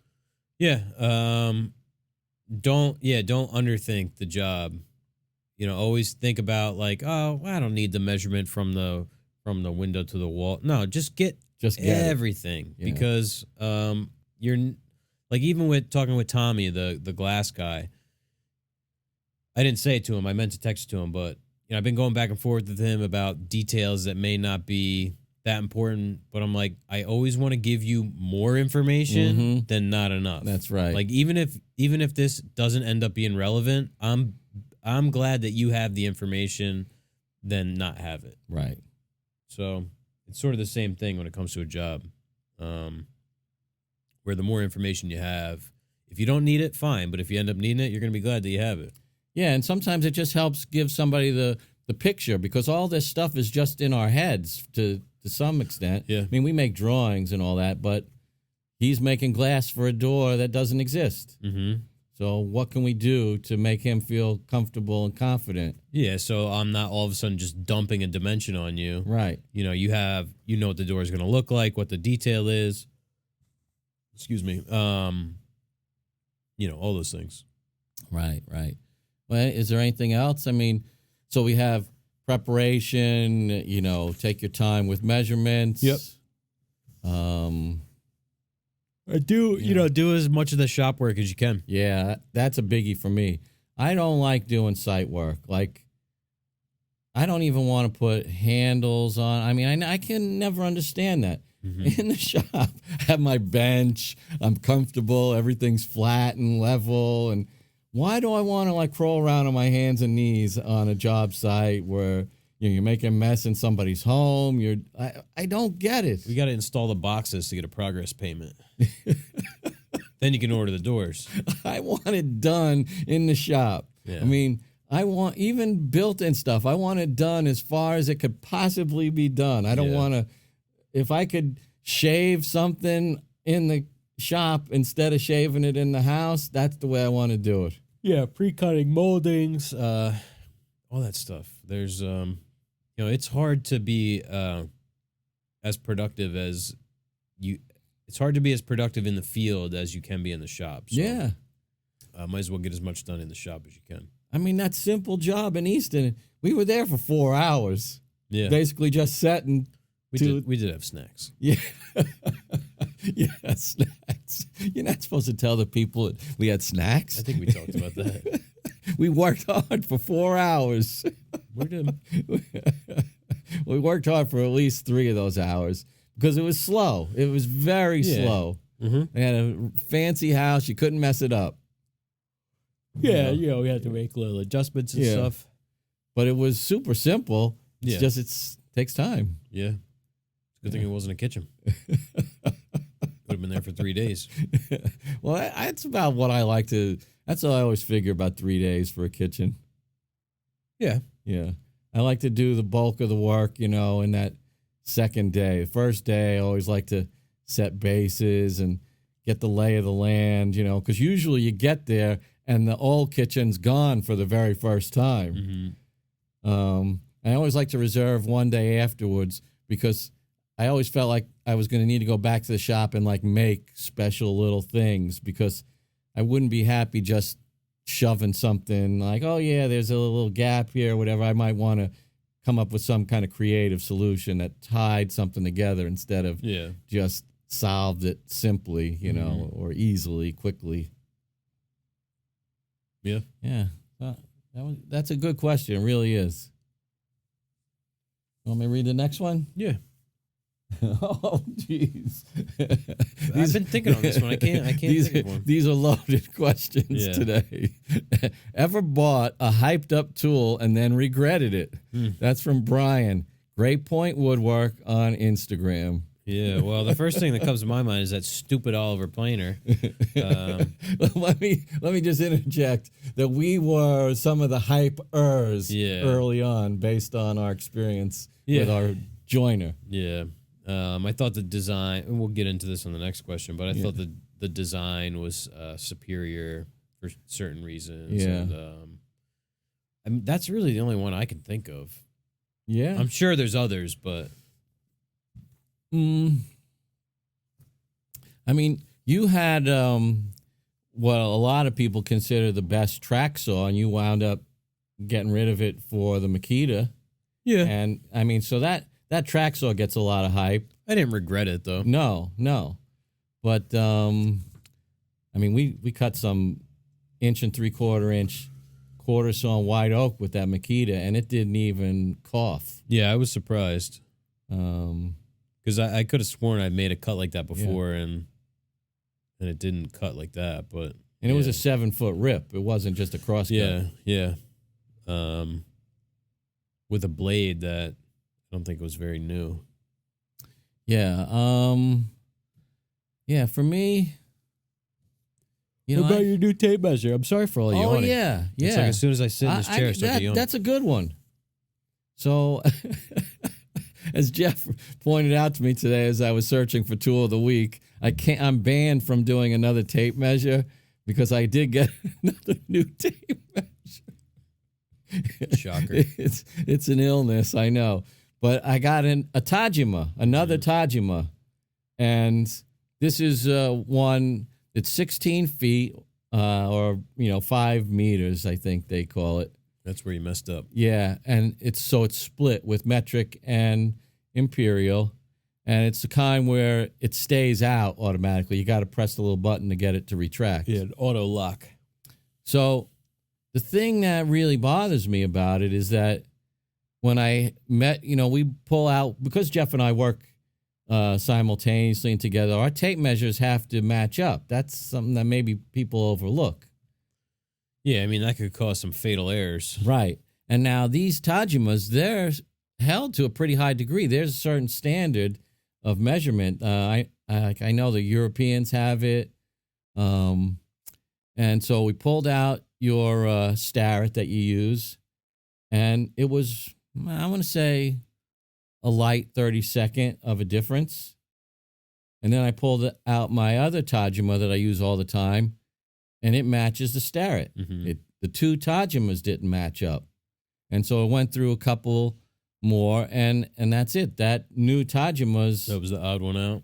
Yeah. Don't underthink the job. Always think about like, oh, I don't need the measurement from the window to the wall. No, just get everything because you're like, even with talking with Tommy, the glass guy, I didn't say it to him. I meant to text it to him, but I've been going back and forth with him about details that may not be that important, but I'm like, I always want to give you more information than not enough. That's right. Like even if this doesn't end up being relevant, I'm glad that you have the information than not have it. Right. So it's sort of the same thing when it comes to a job, where the more information you have, if you don't need it, fine. But if you end up needing it, you're going to be glad that you have it. Yeah, and sometimes it just helps give somebody the picture because all this stuff is just in our heads to some extent. Yeah. I mean, we make drawings and all that, but he's making glass for a door that doesn't exist. Mm-hmm. So what can we do to make him feel comfortable and confident? Yeah, so I'm not all of a sudden just dumping a dimension on you. Right. You know what the door is going to look like, what the detail is. Excuse me. All those things. Right. Well, is there anything else? I mean, so we have preparation, take your time with measurements. Yep. Do as much of the shop work as you can. Yeah, that's a biggie for me. I don't like doing site work. Like, I don't even want to put handles on. I mean, I can never understand that. Mm-hmm. In the shop, I have my bench. I'm comfortable. Everything's flat and level. And why do I want to like crawl around on my hands and knees on a job site where you're making a mess in somebody's home? I don't get it. We got to install the boxes to get a progress payment. Then you can order the doors. I want it done in the shop. Yeah. I mean, I want even built-in stuff. I want it done as far as it could possibly be done. I don't want to. If I could shave something in the shop instead of shaving it in the house, that's the way I want to do it. Yeah, pre-cutting moldings, all that stuff. There's, it's hard to be as productive as you. It's hard to be as productive in the field as you can be in the shop. So, yeah, might as well get as much done in the shop as you can. I mean, that simple job in Easton, we were there for 4 hours. Yeah, basically just setting. We did have snacks. Yeah. Yeah, snacks. You're not supposed to tell the people we had snacks. I think we talked about that. We worked hard for 4 hours. We did. We worked hard for at least 3 of those hours because it was slow. It was very slow. Mm-hmm. They had a fancy house. You couldn't mess it up. Yeah, we had to make little adjustments and stuff. But it was super simple. It's just it takes time. Yeah. Good thing it wasn't a kitchen. Would have been there for 3 days. Well, that's about what I like to. That's what I always figure about 3 days for a kitchen. Yeah. Yeah. I like to do the bulk of the work, in that second day. The first day, I always like to set bases and get the lay of the land, because usually you get there and the old kitchen's gone for the very first time. Mm-hmm. I always like to reserve one day afterwards because I always felt like I was going to need to go back to the shop and like make special little things because I wouldn't be happy just shoving something like, oh yeah, there's a little gap here or whatever. I might want to come up with some kind of creative solution that tied something together instead of just solved it simply, or easily, quickly. Yeah. Yeah. That's a good question. It really is. Want me to read the next one? Yeah. Oh, jeez. I've been thinking on this one. I can't think of one. These are loaded questions today. Ever bought a hyped up tool and then regretted it? That's from Brian. Great Point Woodwork on Instagram. Yeah, well, the first thing that comes to my mind is that stupid Oliver planer. Let me just interject that we were some of the hype-ers early on based on our experience with our joiner. Yeah. I thought the design, and we'll get into this on the next question, but I thought the design was superior for certain reasons. Yeah. And, I mean, that's really the only one I can think of. Yeah. I'm sure there's others, but... I mean, you had what a lot of people consider the best track saw, and you wound up getting rid of it for the Makita. Yeah. And, I mean, so that track saw gets a lot of hype. I didn't regret it, though. No. But, I mean, we cut some 1 3/4 quarter sawn white oak with that Makita, and it didn't even cough. Yeah, I was surprised. Because I could have sworn I'd made a cut like that before, and it didn't cut like that. But it was a 7-foot rip. It wasn't just a cross cut. Yeah. With a blade that I don't think was very new. Yeah. Yeah, for me, what about your new tape measure? I'm sorry for all you. Oh, yeah. It's like as soon as I sit in this chair, I start to yawn. That's a good one. So, as Jeff pointed out to me today, as I was searching for tool of the week, I'm banned from doing another tape measure because I did get another new tape measure. Shocker. It's an illness, I know. But I got a Tajima, another Tajima. And this is one that's 16 feet or 5 meters, I think they call it. That's where you messed up. Yeah, and it's split with metric and imperial, and it's the kind where it stays out automatically. You got to press the little button to get it to retract. Yeah, auto lock. So the thing that really bothers me about it is that when I met, we pull out, because Jeff and I work simultaneously and together, our tape measures have to match up. That's something that maybe people overlook. Yeah, I mean, that could cause some fatal errors. Right. And now these Tajimas, they're held to a pretty high degree. There's a certain standard of measurement. I know the Europeans have it. And so we pulled out your Starrett that you use, and it was, I want to say, a light 32nd of a difference. And then I pulled out my other Tajima that I use all the time, and it matches the Starrett. Mm-hmm. The two Tajimas didn't match up. And so I went through a couple more, and that's it. That new Tajima's... That was the odd one out?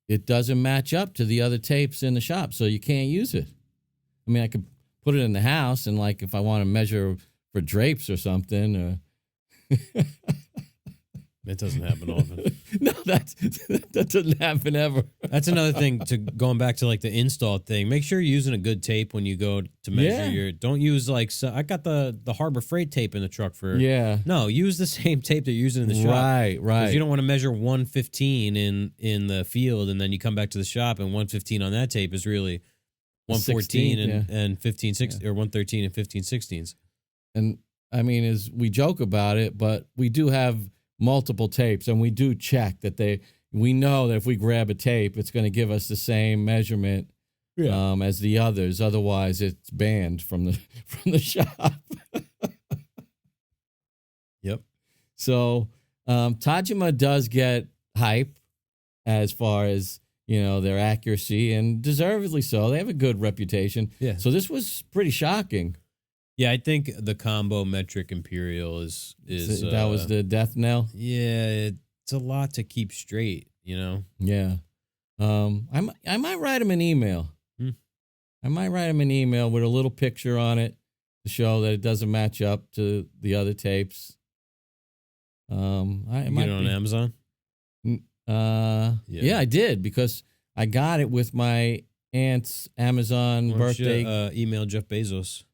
It doesn't match up to the other tapes in the shop, so you can't use it. I mean, I could put it in the house, and like if I want to measure for drapes or something... It doesn't happen often. No, that doesn't happen ever. That's another thing going back to like the install thing. Make sure you're using a good tape when you go to measure your. Don't use I got the Harbor Freight tape in the truck for. Yeah. No, use the same tape that you're using in the shop. Right. Because you don't want to measure 115 in the field, and then you come back to the shop and 115 on that tape is really 114 and 15 or 113 and 15 16ths. And I mean, as we joke about it, but we do have multiple tapes, and we do check that we know that if we grab a tape, it's going to give us the same measurement as the others. Otherwise, it's banned from the shop. Yep. So Tajima does get hype as far as their accuracy, and deservedly so. They have a good reputation. Yeah. So this was pretty shocking. Yeah, I think the combo metric imperial is that was the death knell. Yeah, it's a lot to keep straight, Yeah. I might write him an email. I might write him an email with a little picture on it to show that it doesn't match up to the other tapes. You get it on Amazon? Yeah, I did, because I got it with my aunt's Amazon birthday. Email Jeff Bezos.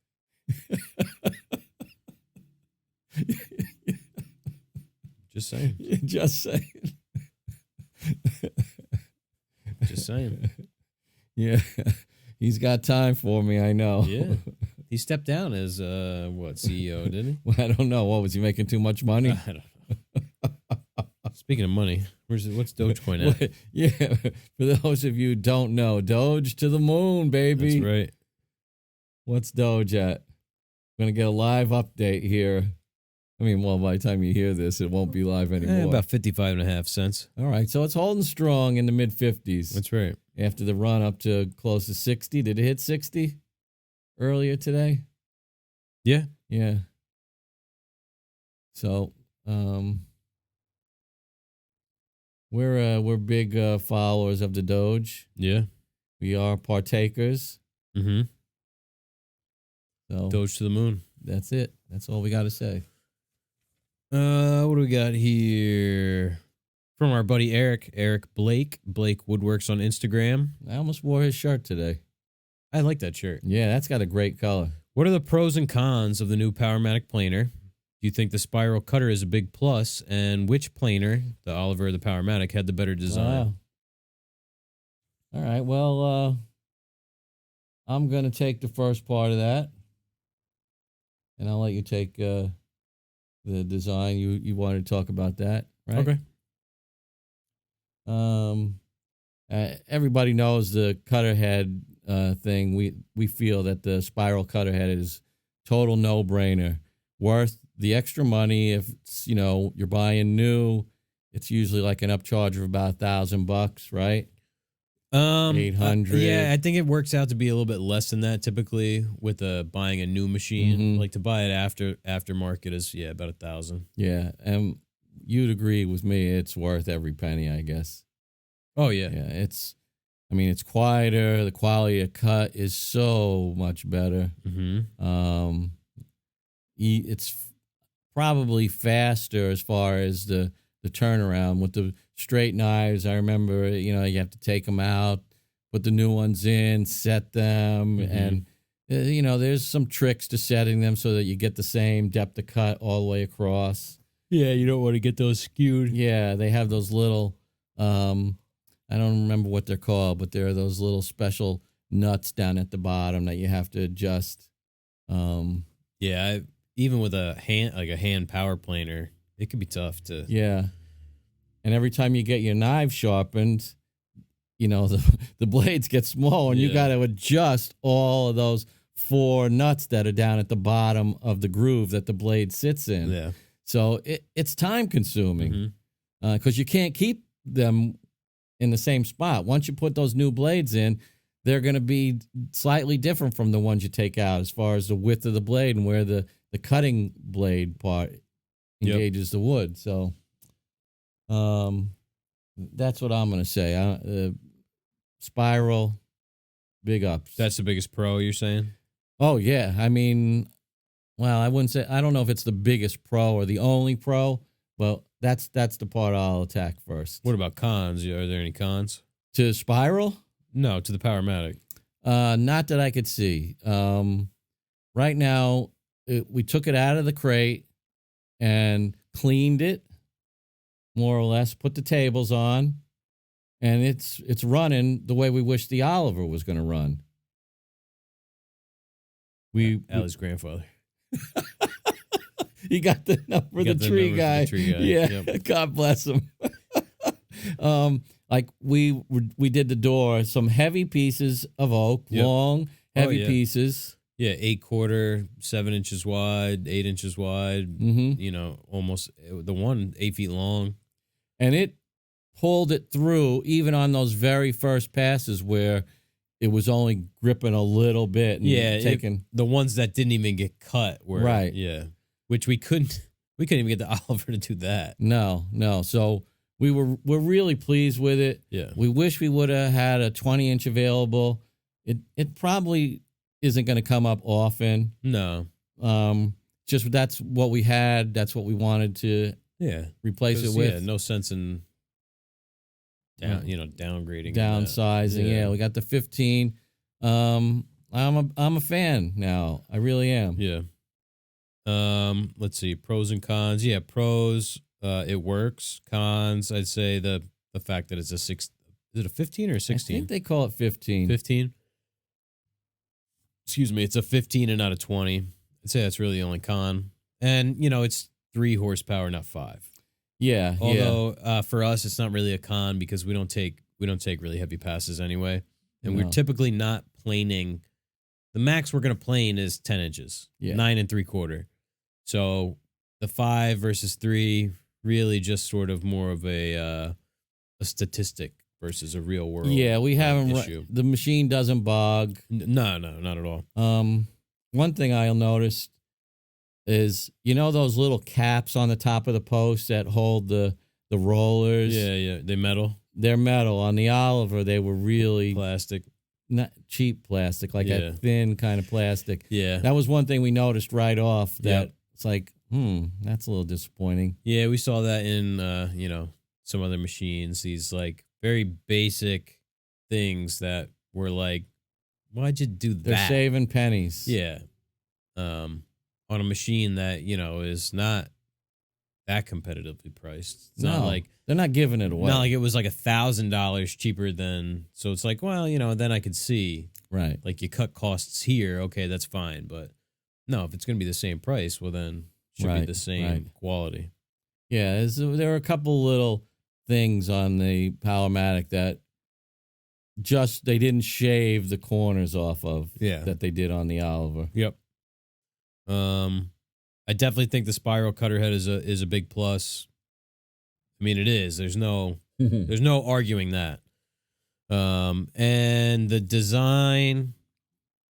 Just saying. Just saying. Just saying. Yeah. He's got time for me, I know. Yeah. He stepped down as CEO, didn't he? Well, I don't know. What, was he making too much money? I don't know. Speaking of money, What's Dogecoin at? Yeah, for those of you who don't know, Doge to the moon, baby. That's right. What's Doge at? We're going to get a live update here. I mean, well, by the time you hear this, it won't be live anymore. About 55.5 cents. All right, so it's holding strong in the mid-50s. That's right. After the run up to close to 60. Did it hit 60 earlier today? Yeah. Yeah. So, we're big followers of the Doge. Yeah. We are partakers. Mm-hmm. So Doge to the moon. that's it. That's all we got to say. What do we got here? From our buddy Eric Blake. Blake Woodworks on Instagram. I almost wore his shirt today. I like that shirt. Yeah, that's got a great color. What are the pros and cons of the new Powermatic planer? Do you think the spiral cutter is a big plus? And which planer, the Oliver or the Powermatic, had the better design? Wow. All right. Well, I'm going to take the first part of that. And I'll let you take the design. You wanted to talk about that, right? Okay. Everybody knows the cutter head thing. We feel that the spiral cutter head is total no-brainer. Worth the extra money. If it's, you're buying new, it's usually like an upcharge of about $1,000, right? 800. Yeah, I think it works out to be a little bit less than that typically with buying a new machine. Mhm. Like to buy it aftermarket is about 1,000. Yeah, and you'd agree with me. It's worth every penny, I guess. Oh yeah. Yeah, it's quieter. The quality of cut is so much better. Mm-hmm. It's probably faster as far as the turnaround with the straight knives. I remember, you have to take them out, put the new ones in, set them, Mm-hmm. and there's some tricks to setting them so that you get the same depth of cut all the way across. Yeah, you don't want to get those skewed. Yeah, they have those little, I don't remember what they're called, but there are those little special nuts down at the bottom that you have to adjust. Yeah, even with a hand power planer, it can be tough to. Yeah. And every time you get your knife sharpened, the blades get small and you got to adjust all of those 4 nuts that are down at the bottom of the groove that the blade sits in. Yeah. So it's time consuming because you can't keep them in the same spot. Once you put those new blades in, they're going to be slightly different from the ones you take out as far as the width of the blade and where the cutting blade part engages the wood. So that's what I'm going to say. Spiral, big ups. That's the biggest pro, you're saying? Oh, yeah. I mean, well, I wouldn't say, I don't know if it's the biggest pro or the only pro, but that's the part I'll attack first. What about cons? Are there any cons? To spiral? No, to the Powermatic. Not that I could see. Right now, we took it out of the crate and cleaned it, more or less, put the tables on, and it's running the way we wish the Oliver was going to run. Allie's grandfather. He got the number of the tree guy. Yeah, yep. God bless him. Like we did the door, some heavy pieces of oak, long, heavy pieces. Yeah, 8/4, 7 inches wide, 8 inches wide. Mm-hmm. Almost the one 8 feet long, and it pulled it through even on those very first passes where it was only gripping a little bit. And taking the ones that didn't even get cut were right. Yeah, which we couldn't even get the Oliver to do that. No. So we're really pleased with it. Yeah, we wish we would have had a 20-inch available. It probably isn't going to come up often. No. Just that's what we had. That's what we wanted to replace it with. Yeah, no sense in downgrading, downsizing. Yeah, we got the 15. I'm a fan now. I really am. Yeah. Let's see, pros and cons. Yeah, pros. It works. Cons, I'd say the fact that it's a 6. Is it a 15 or a 16? I think they call it 15. 15. Excuse me, it's a 15 and not a 20. I'd say that's really the only con. And it's 3 horsepower, not 5. Yeah. Although for us, it's not really a con because we don't take really heavy passes anyway, and we're typically not planing. The max we're going to plane is 10 inches, 9 3/4. So the 5 versus 3 really just sort of more of a statistic versus a real world. Yeah, we haven't. issue. The machine doesn't bog. No, not at all. One thing I'll notice is those little caps on the top of the post that hold the rollers. Yeah, they metal. They're metal. On the Oliver, they were really Plastic. not cheap plastic, like a thin kind of plastic. Yeah. That was one thing we noticed right off. That it's like, that's a little disappointing. Yeah, we saw that in some other machines. These like very basic things that were like, why'd you do that? They're saving pennies. Yeah. On a machine that, is not that competitively priced. It's not like they're not giving it away. Not like it was like $1,000 cheaper than, so it's like, well, then I could see. Right. Like you cut costs here, okay, that's fine. But no, if it's gonna be the same price, well then it should be the same quality. Yeah, there are a couple little things on the Powermatic that they didn't shave the corners off of that they did on the Oliver. Yep. I definitely think the spiral cutter head is a big plus. I mean, it is. There's no arguing that. And the design,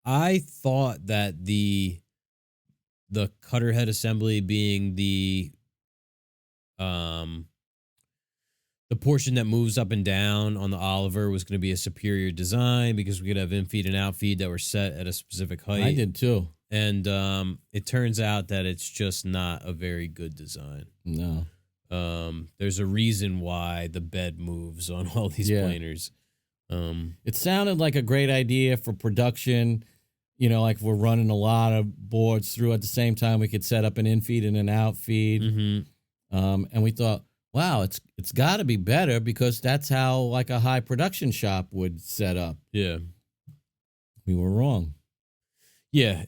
I thought that the cutter head assembly being the portion that moves up and down on the Oliver was going to be a superior design because we could have in-feed and out-feed that were set at a specific height. I did too. And it turns out that it's just not a very good design. No. There's a reason why the bed moves on all these planers. It sounded like a great idea for production. Like we're running a lot of boards through at the same time. We could set up an in-feed and an out-feed. Mm-hmm. And we thought, wow, it's got to be better because that's how like a high production shop would set up. Yeah. We were wrong. Yeah,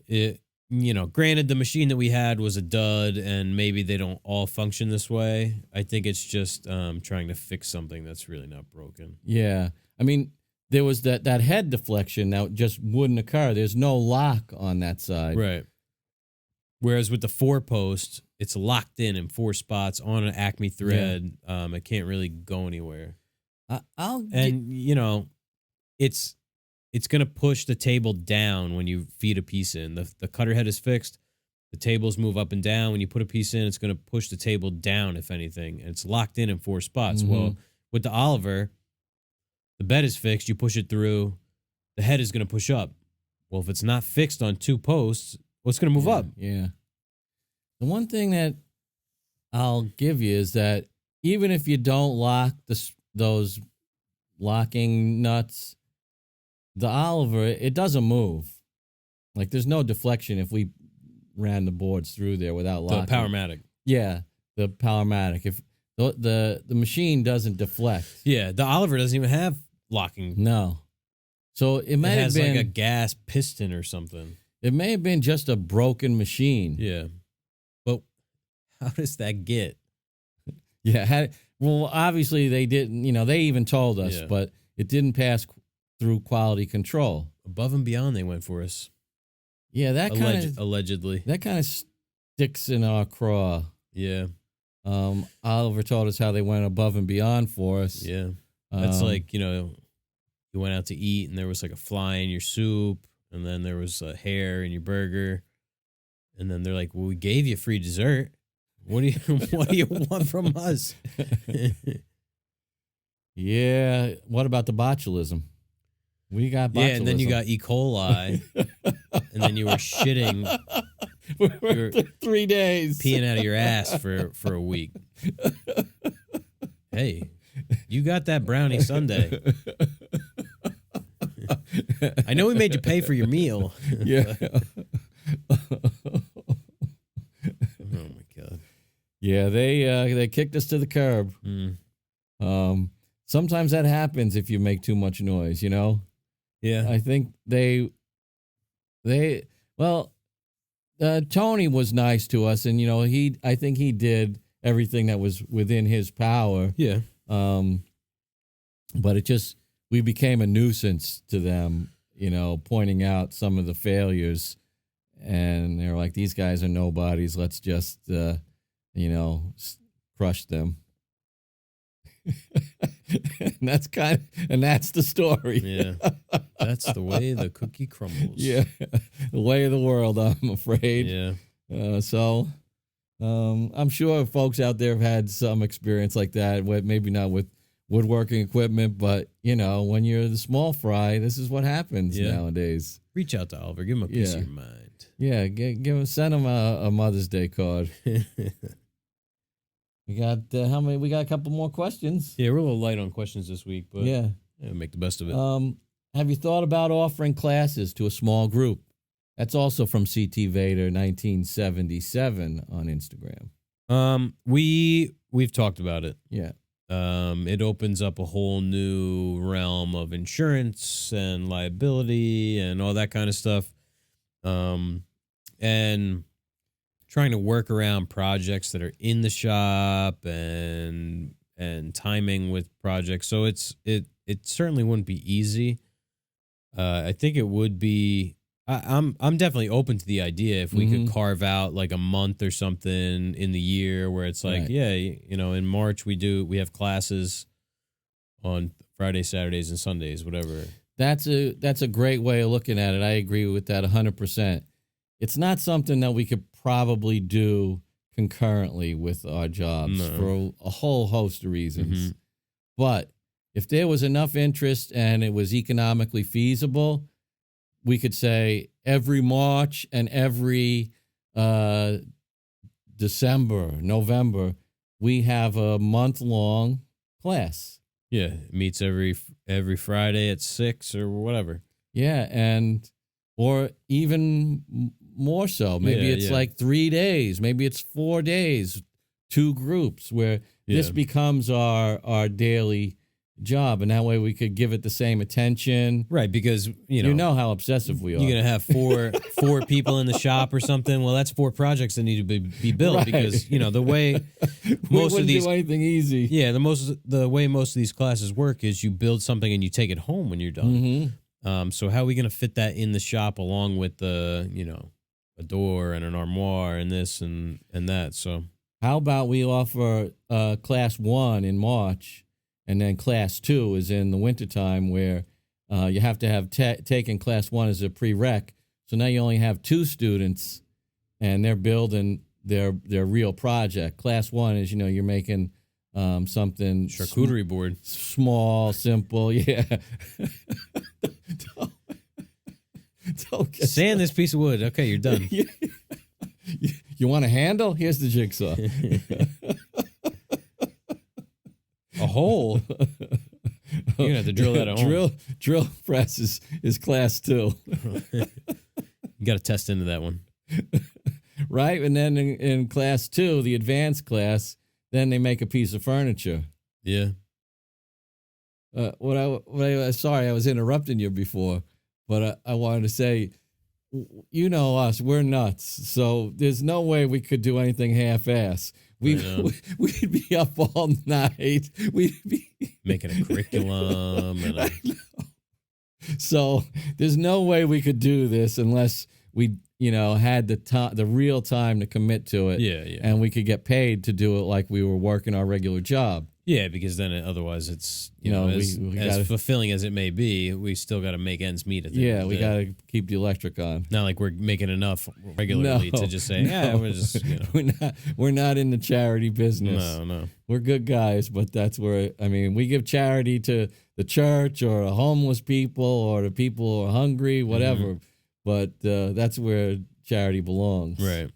granted the machine that we had was a dud and maybe they don't all function this way. I think it's just trying to fix something that's really not broken. Yeah. I mean, there was that head deflection that just wouldn't occur. There's no lock on that side. Right. Whereas with the 4-post, it's locked in 4 spots on an Acme thread. Yeah. It can't really go anywhere. It's going to push the table down when you feed a piece in. The cutter head is fixed. The tables move up and down. When you put a piece in, it's going to push the table down, if anything. And it's locked in 4 spots. Mm-hmm. Well, with the Oliver, the bed is fixed. You push it through. The head is going to push up. Well, if it's not fixed on 2 posts, well, it's going to move up. Yeah. The one thing that I'll give you is that even if you don't lock those locking nuts, the Oliver, it doesn't move. Like there's no deflection if we ran the boards through there without locking. The Powermatic. Yeah, the Powermatic. If the machine doesn't deflect. Yeah, the Oliver doesn't even have locking. No. So it may have been like a gas piston or something. It may have been just a broken machine. Yeah. But how does that get? Yeah. Well, obviously they didn't, they even told us, but it didn't pass through quality control. Above and beyond they went for us. Yeah, that kind of allegedly. That kind of sticks in our craw. Yeah. Oliver told us how they went above and beyond for us. Yeah. That's like, you went out to eat and there was like a fly in your soup and then there was a hair in your burger. And then they're like, well, we gave you free dessert. What do you want from us? Yeah. What about the botulism? We got botulism. Yeah, and then you got E. coli. And then you were shitting for 3 days. Peeing out of your ass for a week. Hey, you got that brownie sundae. I know we made you pay for your meal. Yeah. Oh my God. Yeah, they kicked us to the curb. Mm. Sometimes that happens if you make too much noise, Yeah. I think Tony was nice to us, and I think he did everything that was within his power. Yeah. But we became a nuisance to them, pointing out some of the failures. And they're like, these guys are nobodies. Let's just, crush them. And that's the story. Yeah. That's the way the cookie crumbles. Yeah. The way of the world, I'm afraid. Yeah. I'm sure folks out there have had some experience like that, maybe not with woodworking equipment, but, when you're the small fry, this is what happens nowadays. Reach out to Oliver. Give him a piece of your mind. Yeah, send him a Mother's Day card. We got how many? We got a couple more questions. Yeah, we're a little light on questions this week, but yeah, make the best of it. Have you thought about offering classes to a small group? That's also from CT Vader 1977 on Instagram. We've talked about it. Yeah. It opens up a whole new realm of insurance and liability and all that kind of stuff. And trying to work around projects that are in the shop and timing with projects. So it certainly wouldn't be easy. I think it would be. I'm definitely open to the idea if we could carve out like a month or something in the year where it's like, in March we have classes on Fridays, Saturdays, and Sundays, whatever. That's a great way of looking at it. I agree with that 100%. It's not something that we could probably do concurrently with our jobs for a whole host of reasons. But if there was enough interest and it was economically feasible, we could say every March and every December, November, we have a month-long class. Yeah, it meets every Friday at 6 or whatever. Yeah, or even more so. Maybe it's like 3 days. Maybe it's 4 days, 2 groups where this becomes our daily job, and that way we could give it the same attention. Right, because you know how obsessive we are. You're gonna have four people in the shop or something. Well, that's 4 projects that need to be built because the way most of these do anything easy. Yeah, the way most of these classes work is you build something and you take it home when you're done. So how are we gonna fit that in the shop along with the a door and an armoire and this and that? So how about we offer class 1 in March? And then class 2 is in the wintertime where you have to have taken class 1 as a prereq. So now you only have 2 students and they're building their real project. Class 1 is, you're making something. Charcuterie board. Small, simple. Yeah. don't sand this piece of wood. Okay, you're done. You want a handle? Here's the jigsaw. A hole. You're gonna have to drill that at home. Drill press is class 2. You got to test into that one, right? And then in class 2, the advanced class, then they make a piece of furniture. Yeah. Sorry, I was interrupting you before, but I wanted to say, us, we're nuts. So there's no way we could do anything half-ass. We'd be up all night. We'd be making a curriculum. So there's no way we could do this unless we, had the real time to commit to it. Yeah. And we could get paid to do it like we were working our regular job. Yeah, because then otherwise it's, as fulfilling as it may be, we still got to make ends meet at the end of the day. We got to keep the electric on. Not like we're making enough regularly to just say, we're just, we're not in the charity business. No. We're good guys, but that's where, we give charity to the church or the homeless people or the people who are hungry, whatever. But that's where charity belongs. Right.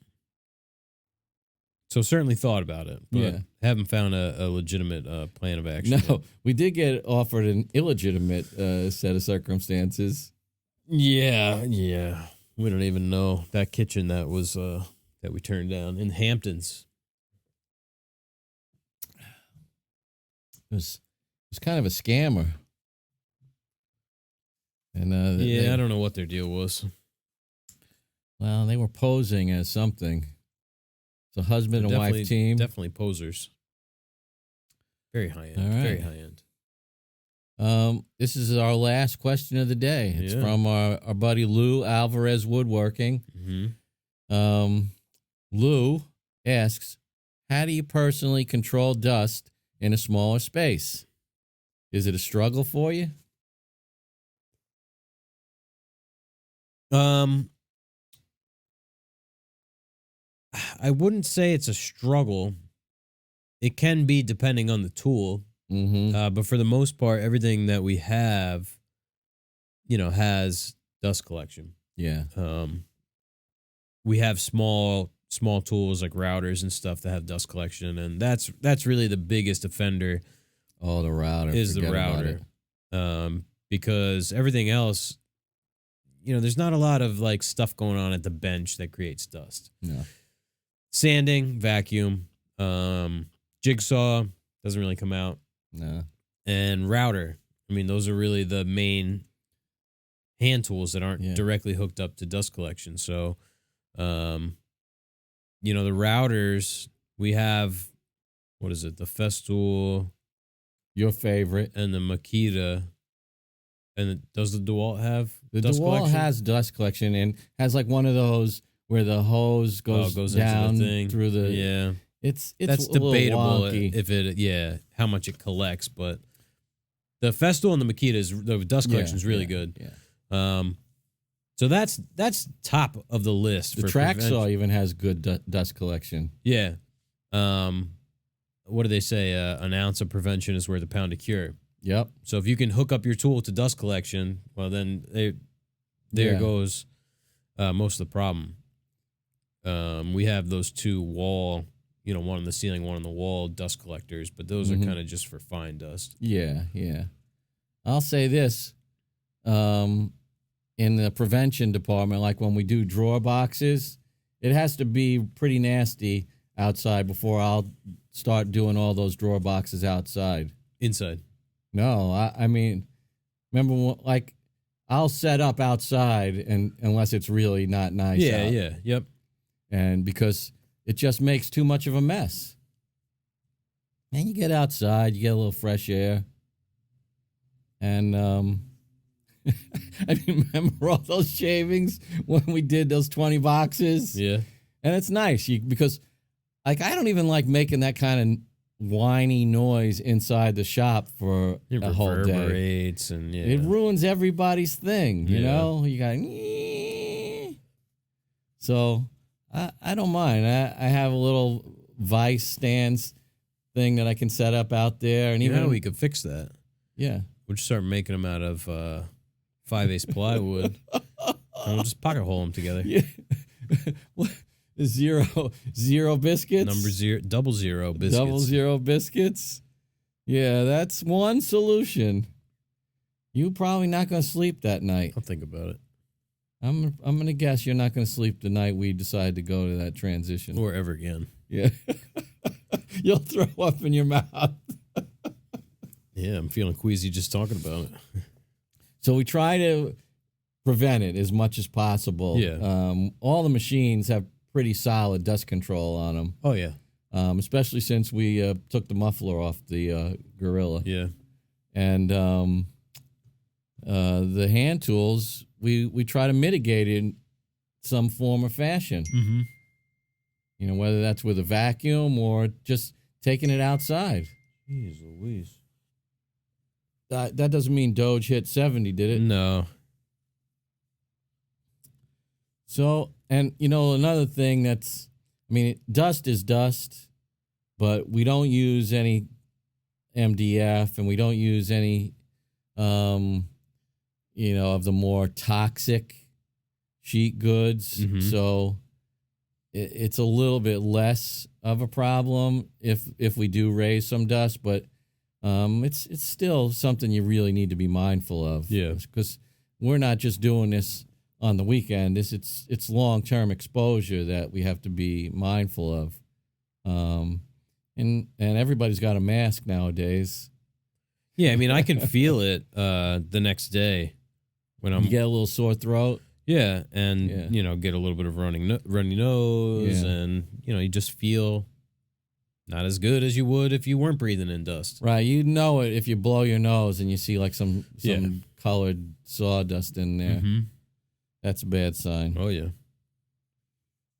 So certainly thought about it, but haven't found a legitimate plan of action. No, we did get offered an illegitimate set of circumstances. Yeah. We don't even know that kitchen that was that we turned down in Hamptons. It was kind of a scammer. And I don't know what their deal was. Well, they were posing as something. So husband and wife team. Definitely posers. Very high end. All right. Very high end. This is our last question of the day. It's from our buddy Lou Alvarez Woodworking. Mm-hmm. Lou asks, how do you personally control dust in a smaller space? Is it a struggle for you? I wouldn't say it's a struggle. It can be depending on the tool. Mm-hmm. But for the most part, everything that we have, has dust collection. Yeah. We have small tools like routers and stuff that have dust collection, and that's really the biggest offender. Oh, the router. Is the router. Because everything else, there's not a lot of like stuff going on at the bench that creates dust. No. Sanding, vacuum, jigsaw doesn't really come out. No. And router. I mean, those are really the main hand tools that aren't directly hooked up to dust collection. So, the routers, we have, what is it? The Festool. Your favorite. And the Makita. And does the DeWalt have the dust DeWalt collection? has dust collection and has like one of those where the hose goes down into the thing. Through the... Yeah. It's that's debatable if it how much it collects, but the Festool and the Makita the dust collection is really good. Yeah. So that's top of the list. The track saw even has good dust collection. Yeah. What do they say? An ounce of prevention is worth a pound of cure. Yep. So if you can hook up your tool to dust collection, well then there goes most of the problem. We have those two wall. One on the ceiling, one on the wall, dust collectors, but those are kind of just for fine dust. Yeah, yeah. I'll say this. In the prevention department, like when we do drawer boxes, it has to be pretty nasty outside before I'll start doing all those drawer boxes outside. Inside? No, I mean, remember, like, I'll set up outside unless it's really not nice out. Yeah, yep. And because... it just makes too much of a mess. And you get outside, you get a little fresh air. And I remember all those shavings when we did those 20 boxes. Yeah. And it's nice because like I don't even like making that kind of whiny noise inside the shop for a whole day. Reverberates and it ruins everybody's thing, you know? You got so I don't mind. I have a little vice stands thing that I can set up out there, and even we could fix that. Yeah, we'll just start making them out of 5/8 plywood, and we'll just pocket hole them together. Yeah. What? Zero biscuits. Double zero biscuits. Double zero biscuits. Yeah, that's one solution. You're probably not going to sleep that night. I'll think about it. I'm going to guess you're not going to sleep the night we decide to go to that transition. Or ever again. Yeah. You'll throw up in your mouth. Yeah, I'm feeling queasy just talking about it. So we try to prevent it as much as possible. Yeah. All the machines have pretty solid dust control on them. Oh, yeah. Especially since we took the muffler off the Gorilla. Yeah. And the hand tools... We try to mitigate it in some form or fashion. Mm-hmm. Whether that's with a vacuum or just taking it outside. Jeez Louise. That doesn't mean Doge hit 70, did it? No. So, and another thing dust is dust, but we don't use any MDF and we don't use any, of the more toxic sheet goods. Mm-hmm. So it's a little bit less of a problem if we do raise some dust, but it's still something you really need to be mindful of. Yeah. Because we're not just doing this on the weekend. It's long-term exposure that we have to be mindful of. And everybody's got a mask nowadays. Yeah, I mean, I can feel it the next day when You get a little sore throat. Yeah, and get a little bit of runny nose, and you just feel not as good as you would if you weren't breathing in dust. Right, you know it if you blow your nose and you see like some colored sawdust in there. Mm-hmm. That's a bad sign. Oh yeah.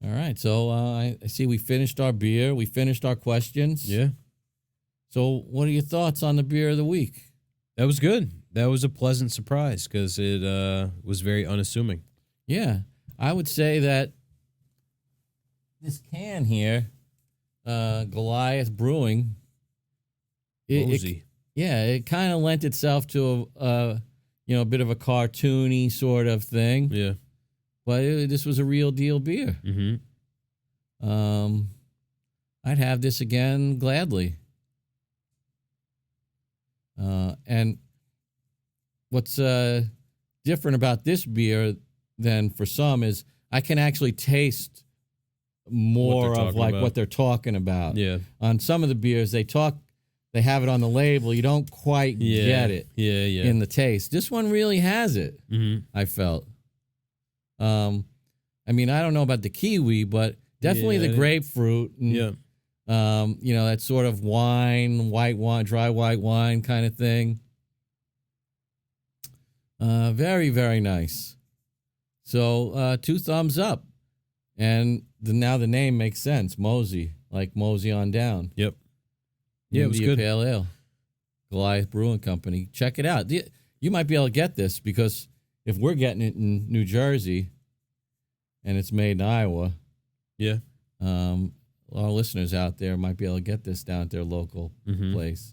All right, so I see we finished our beer. We finished our questions. Yeah. So what are your thoughts on the beer of the week? That was good. That was a pleasant surprise because it was very unassuming. Yeah, I would say that this can here, Goliath Brewing, it kind of lent itself to a bit of a cartoony sort of thing. Yeah, but this was a real deal beer. Mm-hmm. I'd have this again gladly. And what's different about this beer than for some is I can actually taste more of like what they're talking about. Yeah. On some of the beers, they have it on the label. You don't quite get it. Yeah. In the taste. This one really has it. Mm-hmm. I felt. I mean, I don't know about the kiwi, but definitely the grapefruit. And, that sort of white wine, dry white wine kind of thing. Very, very nice. So 2 thumbs up. And now the name makes sense. Mosey, like Mosey on down. Yep. Yeah, India it was good. Pale Ale. Goliath Brewing Company. Check it out. You might be able to get this because if we're getting it in New Jersey and it's made in Iowa, our listeners out there might be able to get this down at their local place.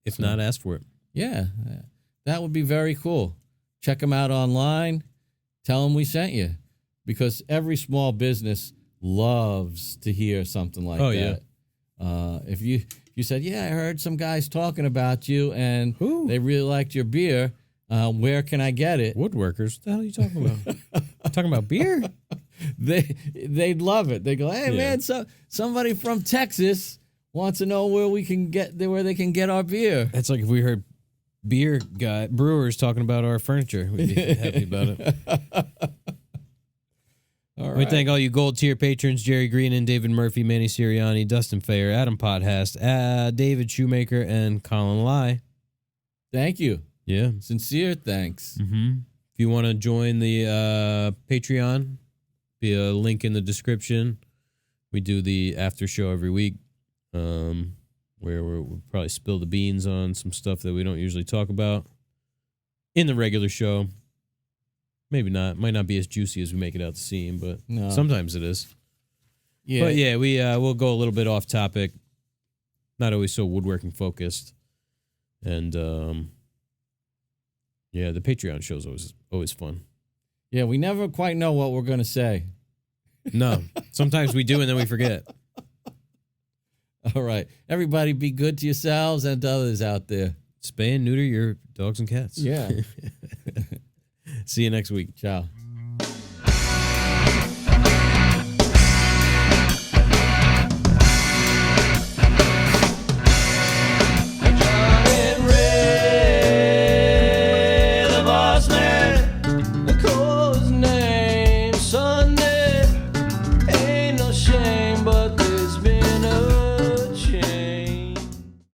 If not, ask for it. Yeah, that would be very cool. Check them out online. Tell them we sent you because every small business loves to hear something like that. Yeah. If you said, I heard some guys talking about you and they really liked your beer, where can I get it? Woodworkers? What the hell are you talking about? Talking about beer? They'd love it. They go, hey man, somebody from Texas wants to know where they can get our beer. That's like if we heard brewers talking about our furniture. We'd be happy about it. All right. We thank all you gold tier patrons: Jerry Greene and David Murphy, Manny Sirianni, Dustin Fayer, Adam Podhast, David Shoemaker, and Colin Lai. Thank you. Yeah. Sincere thanks. Mm-hmm. If you want to join the Patreon, be a link in the description. We do the after show every week, where we'll probably spill the beans on some stuff that we don't usually talk about in the regular show. Maybe not. Might not be as juicy as we make it out to seem, but sometimes it is. Yeah. But yeah, we'll go a little bit off topic. Not always so woodworking focused. And the Patreon show's always fun. Yeah, we never quite know what we're going to say. No. Sometimes we do and then we forget. All right. Everybody be good to yourselves and to others out there. Spay and neuter your dogs and cats. Yeah. See you next week. Ciao.